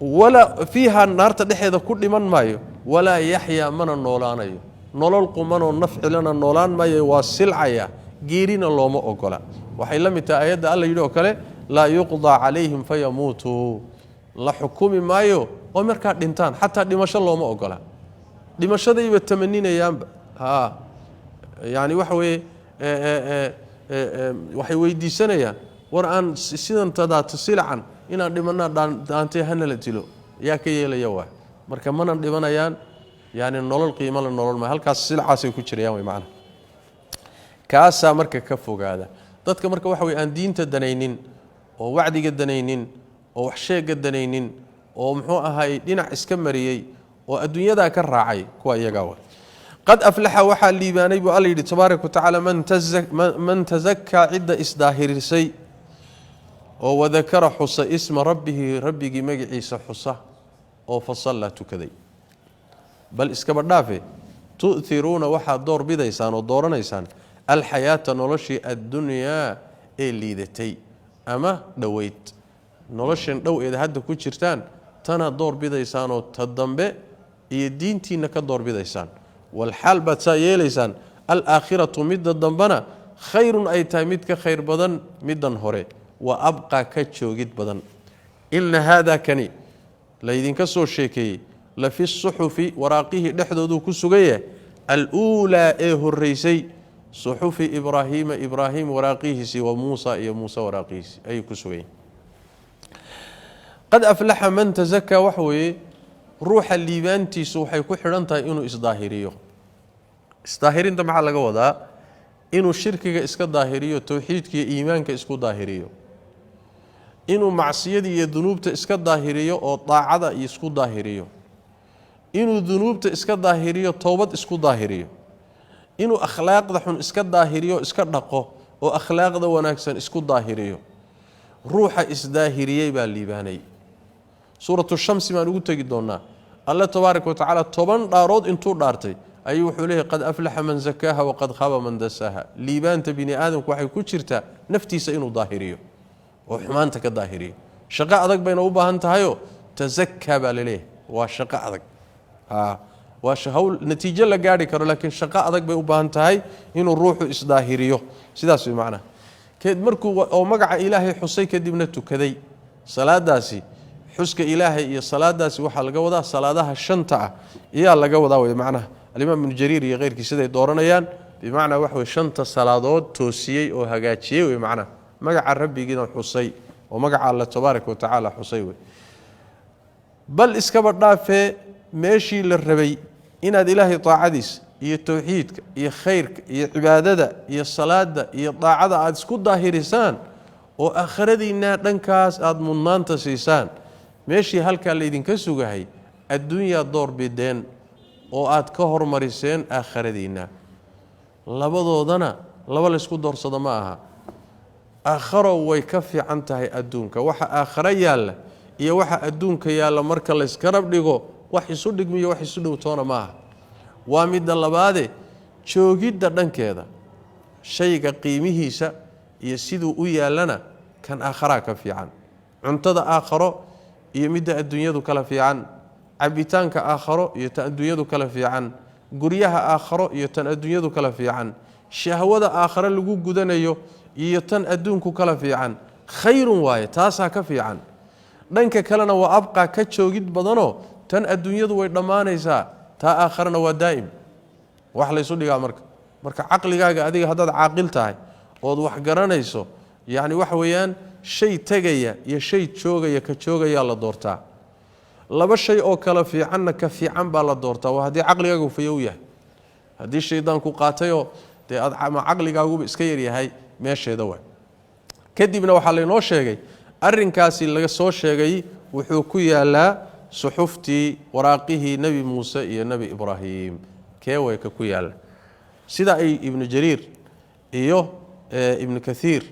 walaa fiiha naarta dhexeeda ku dhiman maayo walaa yaxyaa mana noolaanayo nolol qumanoo nafcilana noolaan maayo waa silcaya geerina looma ogola waxay la mid tahay ayadda alla yidhi oo kale laa yuqdaa calayhim fayamuutuu la xukumi maayo oo markaa dhintaan xataa dhimasho looma ogola dhimashadayba tamaninayaanba yani waxa weeye waxay weydiisanayaan war aan sidan tadaata silcan inaan dhimanaa daantay hanala dilo yaa ka yeelaya waa marka mana dhimanayaan yani nolol qiimo la nolol ma halkaas silcaasay ku jirayaan way macna kaasaa marka ka fogaada dadka marka waxa way aan diinta danaynin oo wacdiga danaynin oo wax sheega danaynin oo muxuu ahay dhinac iska mariyay oo adduunyada ka raacay kuwa iyaga waa qad aflaha waxa liibaanay buu alla yidhi tabaaraka wa tacaala man tazakka cidda isdaahirisay oo wadakara xusa isma rabbihi rabbigii magaciisa xusa oo fasalla tukaday bal iskaba dhaafe tu'thiruuna waxaad door bidaysaan oo dooranaysaan alxayaata noloshii addunyaa ee liidatay ama dhoweyd noloshan dhoweeda hadda ku jirtaan tana door bidaysaan oo ta dambe iyo diintiina ka door bidaysaan والحال بتسايليسان الآخرة مدة دنبنا خير أي تامد كخير بدن مدن هوري وأبقى كتشوجد بدن إن هذا كني ليدين كسر شيكي لفي الصحف وراقيه لحدود كسجية الأولى إيه الرئيسي صحف إبراهيم وراقيه سي وموسى يا موسى وراقيه أي كسجية قد أفلح من تزكى وحوي روح الليبانتي سوحي كحرنتا إنه إصداهريو إصداهرين ده محل جودا إنه الشرك إسك ظاهريو توحيد كي إيمان كإسك ظاهريو إنه معصية الذنوب تإسك ظاهريو أو طاعة إسك ظاهريو إنه ذنوب تإسك ظاهريو توبة إسك ظاهريو إنه أخلاق ده حن إسك ظاهريو إسك نقو أو أخلاق ده وناكسن إسك ظاهريو روح إصداهريو بالليباني سورة الشمس ما نقول تجدونا الله تبارك وتعالى طبعا دارود انتو دارتي أي وحوله قد أفلح من زكاها وقد خاب من دساها ليبان تبني آدم وحي كتشرتا نفتي سينو ظاهريه وحمانتك الظاهريه شقاء ذاك بين أوبها أنت هايو تزكى بالليه وشقاء ذاك وشهول نتيجة لقاري كرو لكن شقاء ذاك بين أوبها أنت هاي إنه الروح إصداهريه سيداس بمعنى كيد مركو أو مقع إلهي حسي كدبنته كذي صلاة داسي حسك إلهي إيه صلاة داسي وحا لقوضا صلاة داها الشنطة إيا لقوضا ومعنى الإمام ابن جرير يغير كسيدة دورانيان بمعنى وحوي شنطة صلاة توسيي أو هقاتشي ومعنى مقع الربي جدا حسي ومقع الله تبارك وتعالى حسي بل إسكبرنا في ماشي للربي إن هذا إلهي طاعديس iyo tawxiidka iyo khayrka iyo cibaadada iyo salaada iyo daacada aad isku daahirisaan oo aakhiradiina dhankaas aad mudnaanta siisaan meeshii halka la idinka sugahay adduunyaa door bideen oo aad ka hormariseen aakhiradiina labadoodana laba la isku doorsado ma aha aakhiro way ka fiican tahay adduunka waxa aakhiro yaala iyo waxa adduunka yaala marka la iska rab dhigo wax isu dhigmiyo wax isu dhowtoona ma aha waa mid labaade joogidda dhankeeda shayga qiimihiisa iyo siduu u yaalana kan aakhira ka fiican cuntada aakhiro iyo midda adduunyadu kala fiican cabitaanka aakhiro iyo tan adduunyadu kala fiican guryaha aakhiro iyo tan adduunyadu kala fiican shahwada aakhiro lagu gudanayo iyo tan adduunku kala fiican khayrun waaye taasa ka fiican dhanka kalena waa abqa ka joogid badano tan adduunyadu way dhamaanaysaa تا آخرنا ودائم وحلا يسودي مرك عقلي جاء هذه هذا عاقل تاعي وضوح قرنيسو يعني وحويان شيء تجيا يا شيء تشوجا يا كتشوجا يلا دورتا لا بس شيء أكل في عنك في عن بالا دورتا وهذه عقلي جاء في يويه هذه الشيء دان كقاتيو ده مع عقلي جاء بسكيري هاي ماشي دوا كدي بنا وحلا شيء الرنكاسي اللي صو شيء وحكويا لا صحفتي وراقه نبي موسى يا نبي إبراهيم كيوي ككويال سيدا أي ابن جرير ابن كثير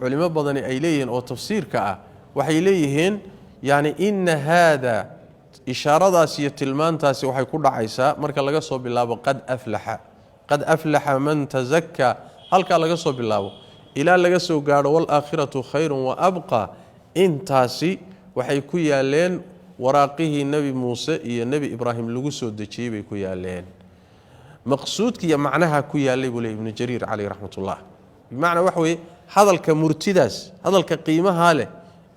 علماء بدني أيليهن أو تفسير كأ وحيليهن يعني إن هذا إشارة داسية تلمان تاسي وحيكون عيسى مركا لقصه بالله قد أفلح من تزكى هل كان لقصه بالله إلى لقصه قال والآخرة خير وأبقى إن تاسي وحيكويالين وراقه النبي موسى يا نبي إبراهيم لجسوا الدشيب كيالين مقصود كي معناها كيالي بولي ابن جرير عليه رحمة الله بمعنى وحوي هذا الكمرتداس هذا الكقيمة هاله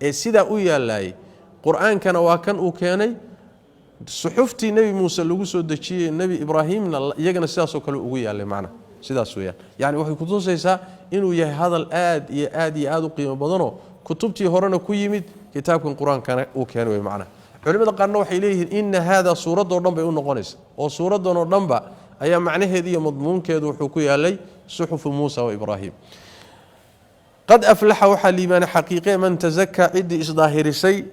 سيدا ويالاي قرآن كان واكن وكاني صحفتي نبي موسى لجسوا الدشيب النبي إبراهيم يجنا سياسو كلو ويالي معنا سيدا سويا يعني وحي كتوس سيسا إنه هذا الآد يآد قيمة بدنه كتبتي هرنا كيمد كتاب القرآن كان وكانوا معنا علماء قالنا وحي إليه إن هذا سورة الرنبا يقول نقنس وسورة الرنبا أي معنى هذه مضمون كذو حكوية لي صحف موسى وإبراهيم قد أفلح وحلي من حقيقة من تزكى عدي إصداهر سي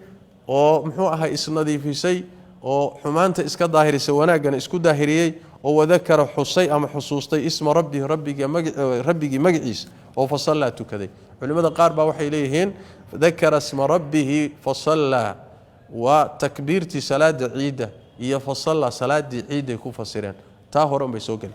ومحوها إسنادي في سي وحمانت إسكا ظاهر سي وناقنا إسكو ظاهريي وذكر حصي أم حصوصتي اسم ربي مقعيس وفصلى كذي علماء قاربا وحي إليهن ذكر اسم ربه فصلى وتكبيرتي صلاة عيدة هي فصلى صلاة عيدة كفسرين تاهرم بيسوقل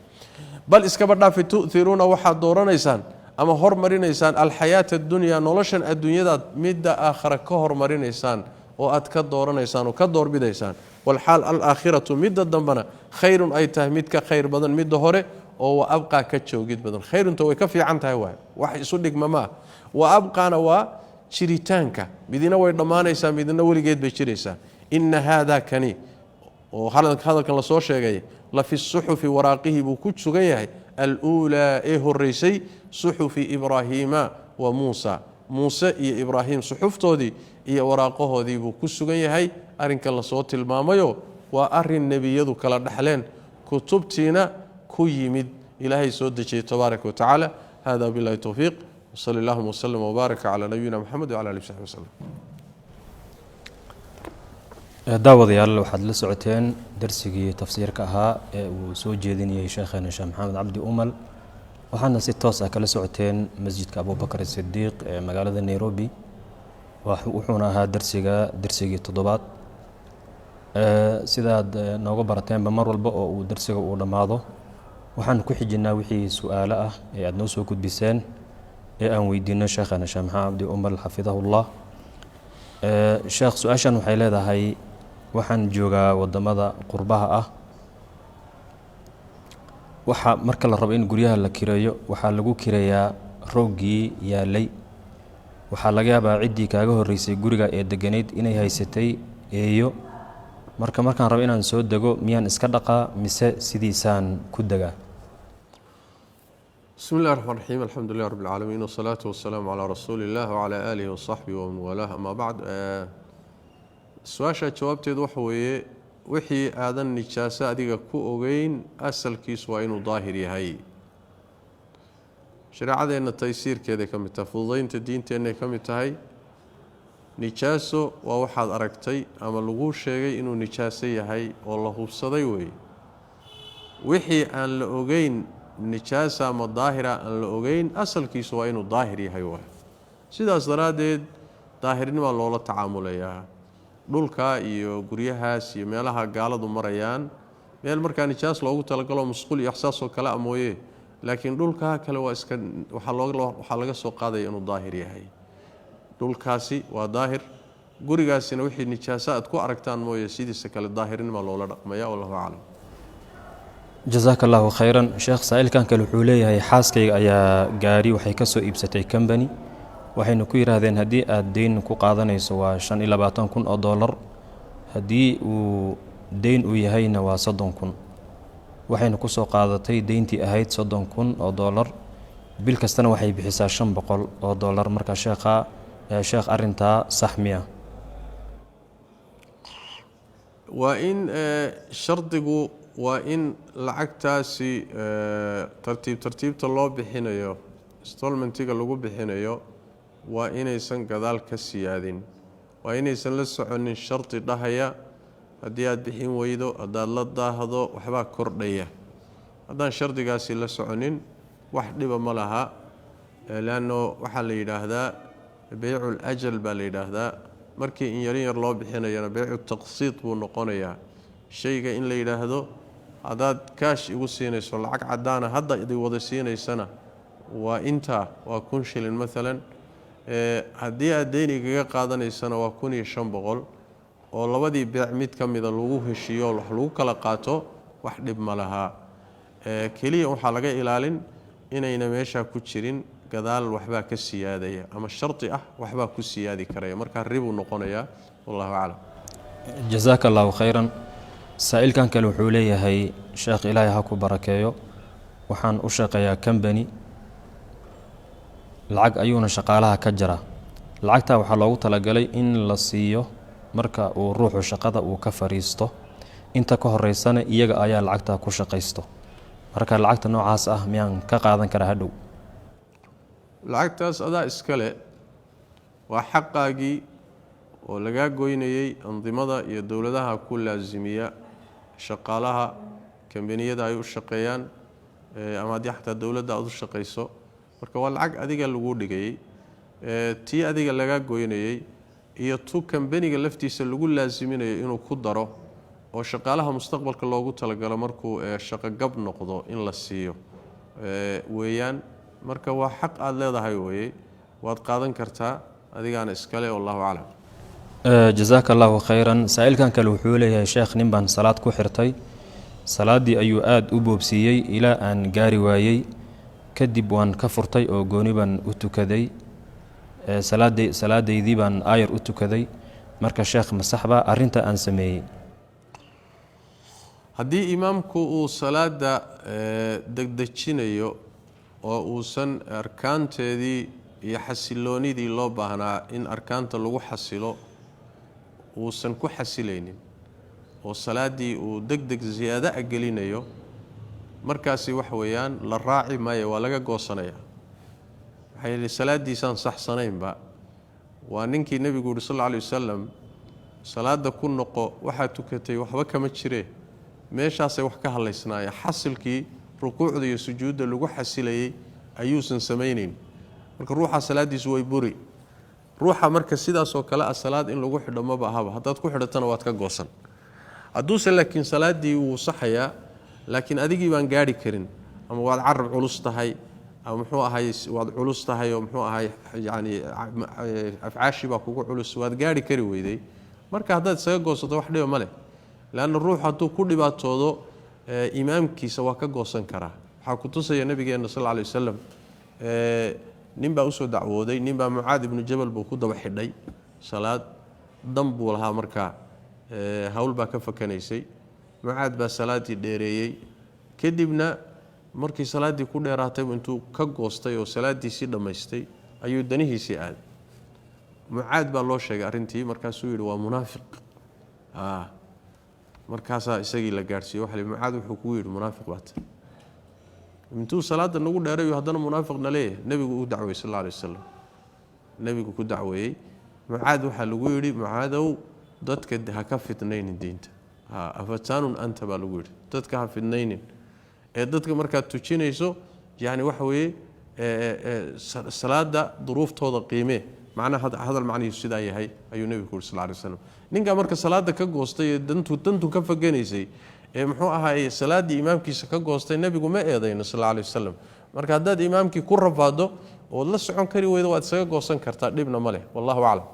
بل اسكبرنا في تؤثرون واحد دورنا إنسان أما هر مرين إنسان الحياة الدنيا نولشن الدنيا ذات مدة آخر كهر مرين إنسان وأتكد دورنا إنسان وكدور بدا إنسان والحال الآخرة مدة دنبنا خير أي تهميد كخير بدن مدة هره وأبقى كتشو جد بدن خير أنت ويكفي عن تهواه واحد يصدق مما وأبقى نوا شريتانك بدينا ويضمان إنسان بدينا ولقيت بشريسان إن هذا كني وهذا كان لصور شيء لفي الصحف وراقه بكتش جيه الأولى الرئيسي صحف إبراهيم وموسى موسى إبراهيم صحف تودي وراقه ذي بكتش جيه أرن كلا صوت الماميو وأرن النبي يدو كلا دحلين كتبتنا كيمد إلهي سود تبارك وتعالى هذا بالله التوفيق وصلى الله وسلم وبارك على نبينا محمد وعلى آله وصحبه وسلم. daawadayaal waxaad la socoteen darsigii tafsiirka ahaa ee uu soo jeedinayay sheekheena Sheekh Maxamed Cabdi Umal waxaana si toos ah kala socoteen masjidka Abu Bakr Siddiq ee magaalada Nairobi wuxuuna ahaa darsigii 7 sidaad nooga barateenba mar walba oo uu darsiga uu dhammaado waxaan ku xijinaa wixii su-aalo ah ee aad noo soo gudbiseen ee aan weydiino sheekhana sheekh maxamed cabdi umal xafidahullah. sheekh su-aashan waxay leedahay waxaan joogaa wadamada qurbaha ah, waxaa marka la rabo in guryaha la kireeyo waxaa lagu kireeyaa roogii yaalay. waxaa laga yaabaa ciddii kaaga horreysay guriga ee degganayd inay haysatay eeyo, markaan rabo inaan soo dego miyaan iska dhaqaa mise sidiisaan ku degaa? بسم الله الرحمن الرحيم الحمد لله رب العالمين والصلاة والسلام على رسول الله وعلى آله وصحبه ومن والاه أما بعد. su-aasha jawaabteedu waxa weeye wixii aadan nijaaso adiga ku ogeyn asalkiisu waa inuu daahir yahay. shareecadeenna taysiirkeeday ka mid tahay, fududaynta diinteennaay ka mid tahay. nijaaso waa waxaad aragtay ama lagu sheegay inuu nijaaso yahay oo la hubsaday weeye. wixii aan la ogeyn nijaasa ama daahira aan la ogeyn asalkiisu waa inuu daahir yahay waay. sidaas daraaddeed daahirnimaa loola tacaamulayaa. dhulka iyo guryahaas iyo meelaha gaaladu marayaan meel markaa nijaas loogu talagalo musqul iyo axsaasoo kale a mooye, laakiin dhulkaa kale waa iska waxaa laga soo qaadaya inuu daahir yahay. dhulkaasi waa daahir, gurigaasina wixii nijaaso aad ku aragtaan mooye sidiisa kale daahirnimaa loola dhaqmaya. wallahu aclam. jazaaka allahu khayran. sheekh saa'ilkan kale wuxuu leeyahay xaaskayga ayaa gaari waxay ka soo iibsatay combany, waxaynu ku yidhaahdeen haddii aad deyn ku qaadanayso waa $25,000 oo dollar, haddii uu deyn uu yahayna waa $30,000. waxaynu ku soo qaadatay deyntii ahayd $30,000 oo dollar, bil kastana waxay bixisaa $500 oo dollar. marka sheekh arrintaa sax miya? waa in shardigu waa in lacagtaasi tartiibta loo bixinayo, installmentiga lagu bixinayo waa inaysan gadaal ka siyaadin, waa inaysan la soconin shardi dhahaya haddii aad bixin weydo, haddaad la daahdo waxbaa kordhaya. haddaan shardigaasi la soconin wax dhiba ma laha, leanno waxaa la yidhaahdaa beycul ajal baa la yidhaahdaa. markii in yarin yar loo bixinayana beycu taqsiid buu noqonayaa. shayga in la yidhaahdo haddaad kaash igu siinayso lacag caddaana hadda idi wada siinaysana waa intaa, waa $1,000 maalan. haddii aad deyn igaga qaadanaysana waa $1,500 oo labadii beec mid ka mida lagu heshiiyo wax lagu kala qaato, wax dhib ma laha. keliya waxaa laga ilaalin inayna meeshaa ku jirin gadaal waxbaa ka siyaadaya ama shardi ah waxbaa ku siyaadi karaya, markaa ribuu noqonayaa. wallahu aclam. jazaaka allahu khayran. saa'ilkan kale wuxuu leeyahay sheekh ilaahay ha ku barakeeyo, waxaan u shaqeeyaa combany, lacag ayuuna shaqaalaha ka jira. lacagtaa waxaa loogu talagalay in la siiyo marka uu ruuxu shaqada uu ka fariisto, inta ka horeysana iyaga ayaa lacagtaa ku shaqaysto. marka lacagta noocaas ah miyaan ka qaadan karaa hadhow? lacagtaas adaa iskale, waa xaqaagii oo lagaa goynayay andimada iyo dowladaha ku laasimiya shaqaalaha kambaniyada ay u shaqeeyaan, ama haddii xataa dowladda aad u shaqayso. marka waa lacag adiga lagu dhigayay, tii adiga lagaa goynayay iyo tu kambaniga laftiisa lagu laasiminayo inuu ku daro oo shaqaalaha mustaqbalka loogu talagalo markuu shaqo gab noqdo in la siiyo weeyaan. marka waa xaq aad leedahay weeye, waad qaadan kartaa adigaana iskale. wallahu aclam. jazaaka allahu khayran. saa'ilkan kale wuxuu leeyahay sheekh nin baan salaad ku xirtay, salaaddii ayuu aad u boobsiiyey ilaa aan gaari waayey, kadib waan ka furtay oo gooni baan u tukaday. salaadaydii baan aayar u tukaday, marka sheekh masaxba arrinta aan sameeyey? haddii imaamku uu salaada degdejinayo oo uusan arkaanteedii iyo xasiloonidii loo baahnaa in arkaanta lagu xasilo uusan ku xasilaynin oo salaaddii uu degdeg ziyaado a gelinayo, markaasi wax weeyaan la raaci maayo, waa laga goosanaya. waxaa yidhi salaaddiisaan saxsanaynba. waa ninkii nebigu yuhi sal alla alay wasalam salaada ku noqo, waxaad tukatay waxba kama jiree, meeshaasay wax ka hadlaysnaaya. xasilkii rukuucda iyo sujuudda lagu xasilayay ayuusan samaynayn, marka ruuxa salaaddiisu way buri. ruuxa marka sidaasoo kale ah salaad in lagu xidho maba ahaba, haddaad ku xidhatana waad ka goosan. hadduuse laakiin salaaddii wuu saxayaa laakiin adigii baan gaari karin ama waad carab culus tahay ama muxuu ahay waad culus tahay oo muxuu ahay yani afcaashi baa kugu culus waad gaari kari weyday marka haddaad isaga goosato wax dhiba ma leh laanna ruux hadduu ku dhibaatoodo imaamkiisa waa ka goosan karaa waxaa ku tusaya nabigeena sal alla lay wasalam nin baa usoo dacwooday nin baa Mucaad ibnu Jabal buu ku daba xidhay salaad dan buu lahaa markaa hawl baa ka fakanaysay Mucaad baa salaadii dheereeyey kadibna markii salaadii ku dheeraatay intuu ka goostay oo salaadiisii dhamaystay ayuu danihiisii aaday Mucaad baa loo sheegay arintii markaasuu yidhi waa munaafiq markaasaa isagii la gaarsiiyey waxa Mucaad wuxuu ku yidhi munaafiq baad intuu salaada nagu dheereeyo haddana munaafiqna leeyahay nabigu uu dacway sallallahu alayhi wasallam nabigu ku dacweeyay Mucaad waxa lagu yidhi Mucaadow dadka ha ka fitnaynin diinta afatanun anta baa lagu yidhi dadka ha fitnaynin dadka markaad tujinayso yani waxa weeye salaada duruuftooda qiime macnaha hadal macnihiisu sidaa yahay ayuu nabigu ku yidhi sallallahu alayhi wasallam ninka marka salaada ka goostay dantu ka fagenaysay muxuu ahaay salaadii imaamkiisa ka goostay nabigu ma eedayno sallallahu alayhi wasallam marka haddaad imaamkii ku rafaado oo la socon kari weydo waad isaga goosan kartaa dhibna ma leh wallahu a'lam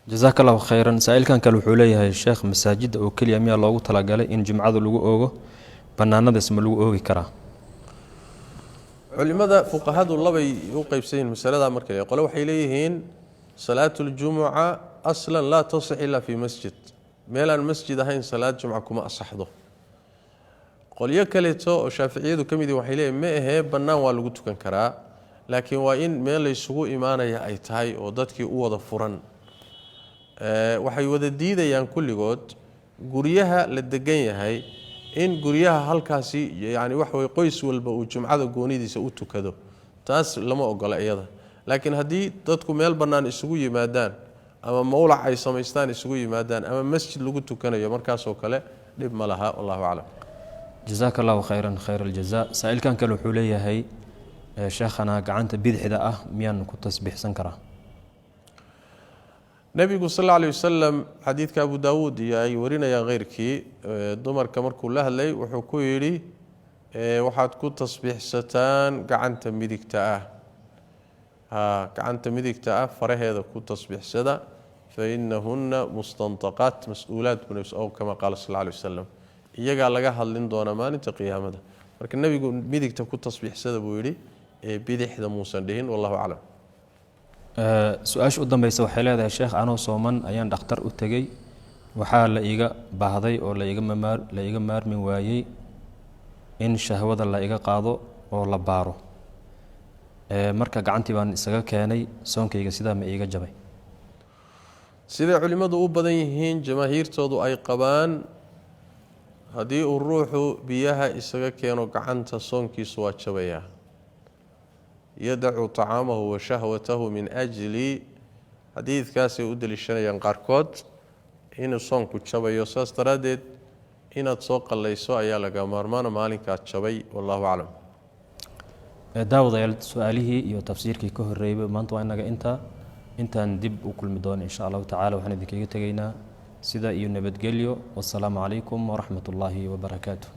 jazaaka allahu khayran saailkan kale wuxuu leeyahay sheekh masaajidda oo kaliya miyaa loogu talagalay in jumcada lagu oogo banaanadaas ma lagu oogi karaa culimada fuqahadu labay u qaybsaneen masalada markay qolo waxay leeyihiin salaatul jumu'a aslan la tasih illa fi masjid meelan masjid ahayn salaad jumca kuma asaxdo qolyo kaleeto oo shaaficiyadu kamid waxay leeyihiin ma ahe banaan waa lagu tukan karaa laakiin waa in meel la isugu imaanaya ay tahay oo dadkii u wada furan waxay wada diidayaan kulligood guryaha la degan yahay in guryaha halkaasi yani wax way qoys walba uu jumcada goonidiisa u tukado taas lama ogola iyada laakiin haddii dadku meel bannaan isugu yimaadaan ama mawlac ay samaystaan isugu yimaadaan ama masjid lagu tukanayo markaas oo kale dhib ma laha wallahu a'lam jazaaka allahu khayran khayr aljazaa saailkan kale wuxuu leeyahay sheekhana gacanta bidixda ah miyaan ku tasbiixsan karaa nabigu sallallahu alayhi wasallam xadiidka Abu Daawud iyo ay warinayaan qeyrkii dumarka markuu la hadlay wuxuu ku yiri waxaad ku tasbiixsataan gacanta midigta gacanta midigta faraheeda ku tasbiixsada fa innahunna mustantaqat mas'uulaat oo kama qaal sallallahu alayhi wasallam iyaga laga hadlin doona maalinta qiyaamada marka nabigu midigta ku tasbiixsada buu yiri bidixda muusan dhihin wallahu a'lam su-aasha u dambaysa waxay leedahay sheekh anoo sooman ayaan dhakhtar u tegey waxaa la iga baahday oo la iga maarmi waayey in shahwada la iga qaado oo la baaro marka gacantii baan isaga keenay soonkayga sidaa ma iiga jabay sida culimadu u badan yihiin jamaahiirtoodu ay qabaan haddii uu ruuxu biyaha isaga keeno gacanta soonkiisu waa jabayaa yadacu طacaamahu wa shahwatahu min ajli xadiidkaasay u deliishanayaan qaarkood inuu soonku jabayo saas daraaddeed inaad soo qallayso ayaa laga maarmaana maalinkaad jabay wallahu aclam daawadayaal su-aalihii iyo tafsiirkii ka horreeyay maanta waa inaga intaan dib u kulmi doono insha allahu tacala waxaan idinkaga tegaynaa sida iyo nabadgelyo wassalaamu calaykum waraxmat ullaahi wabarakaatuh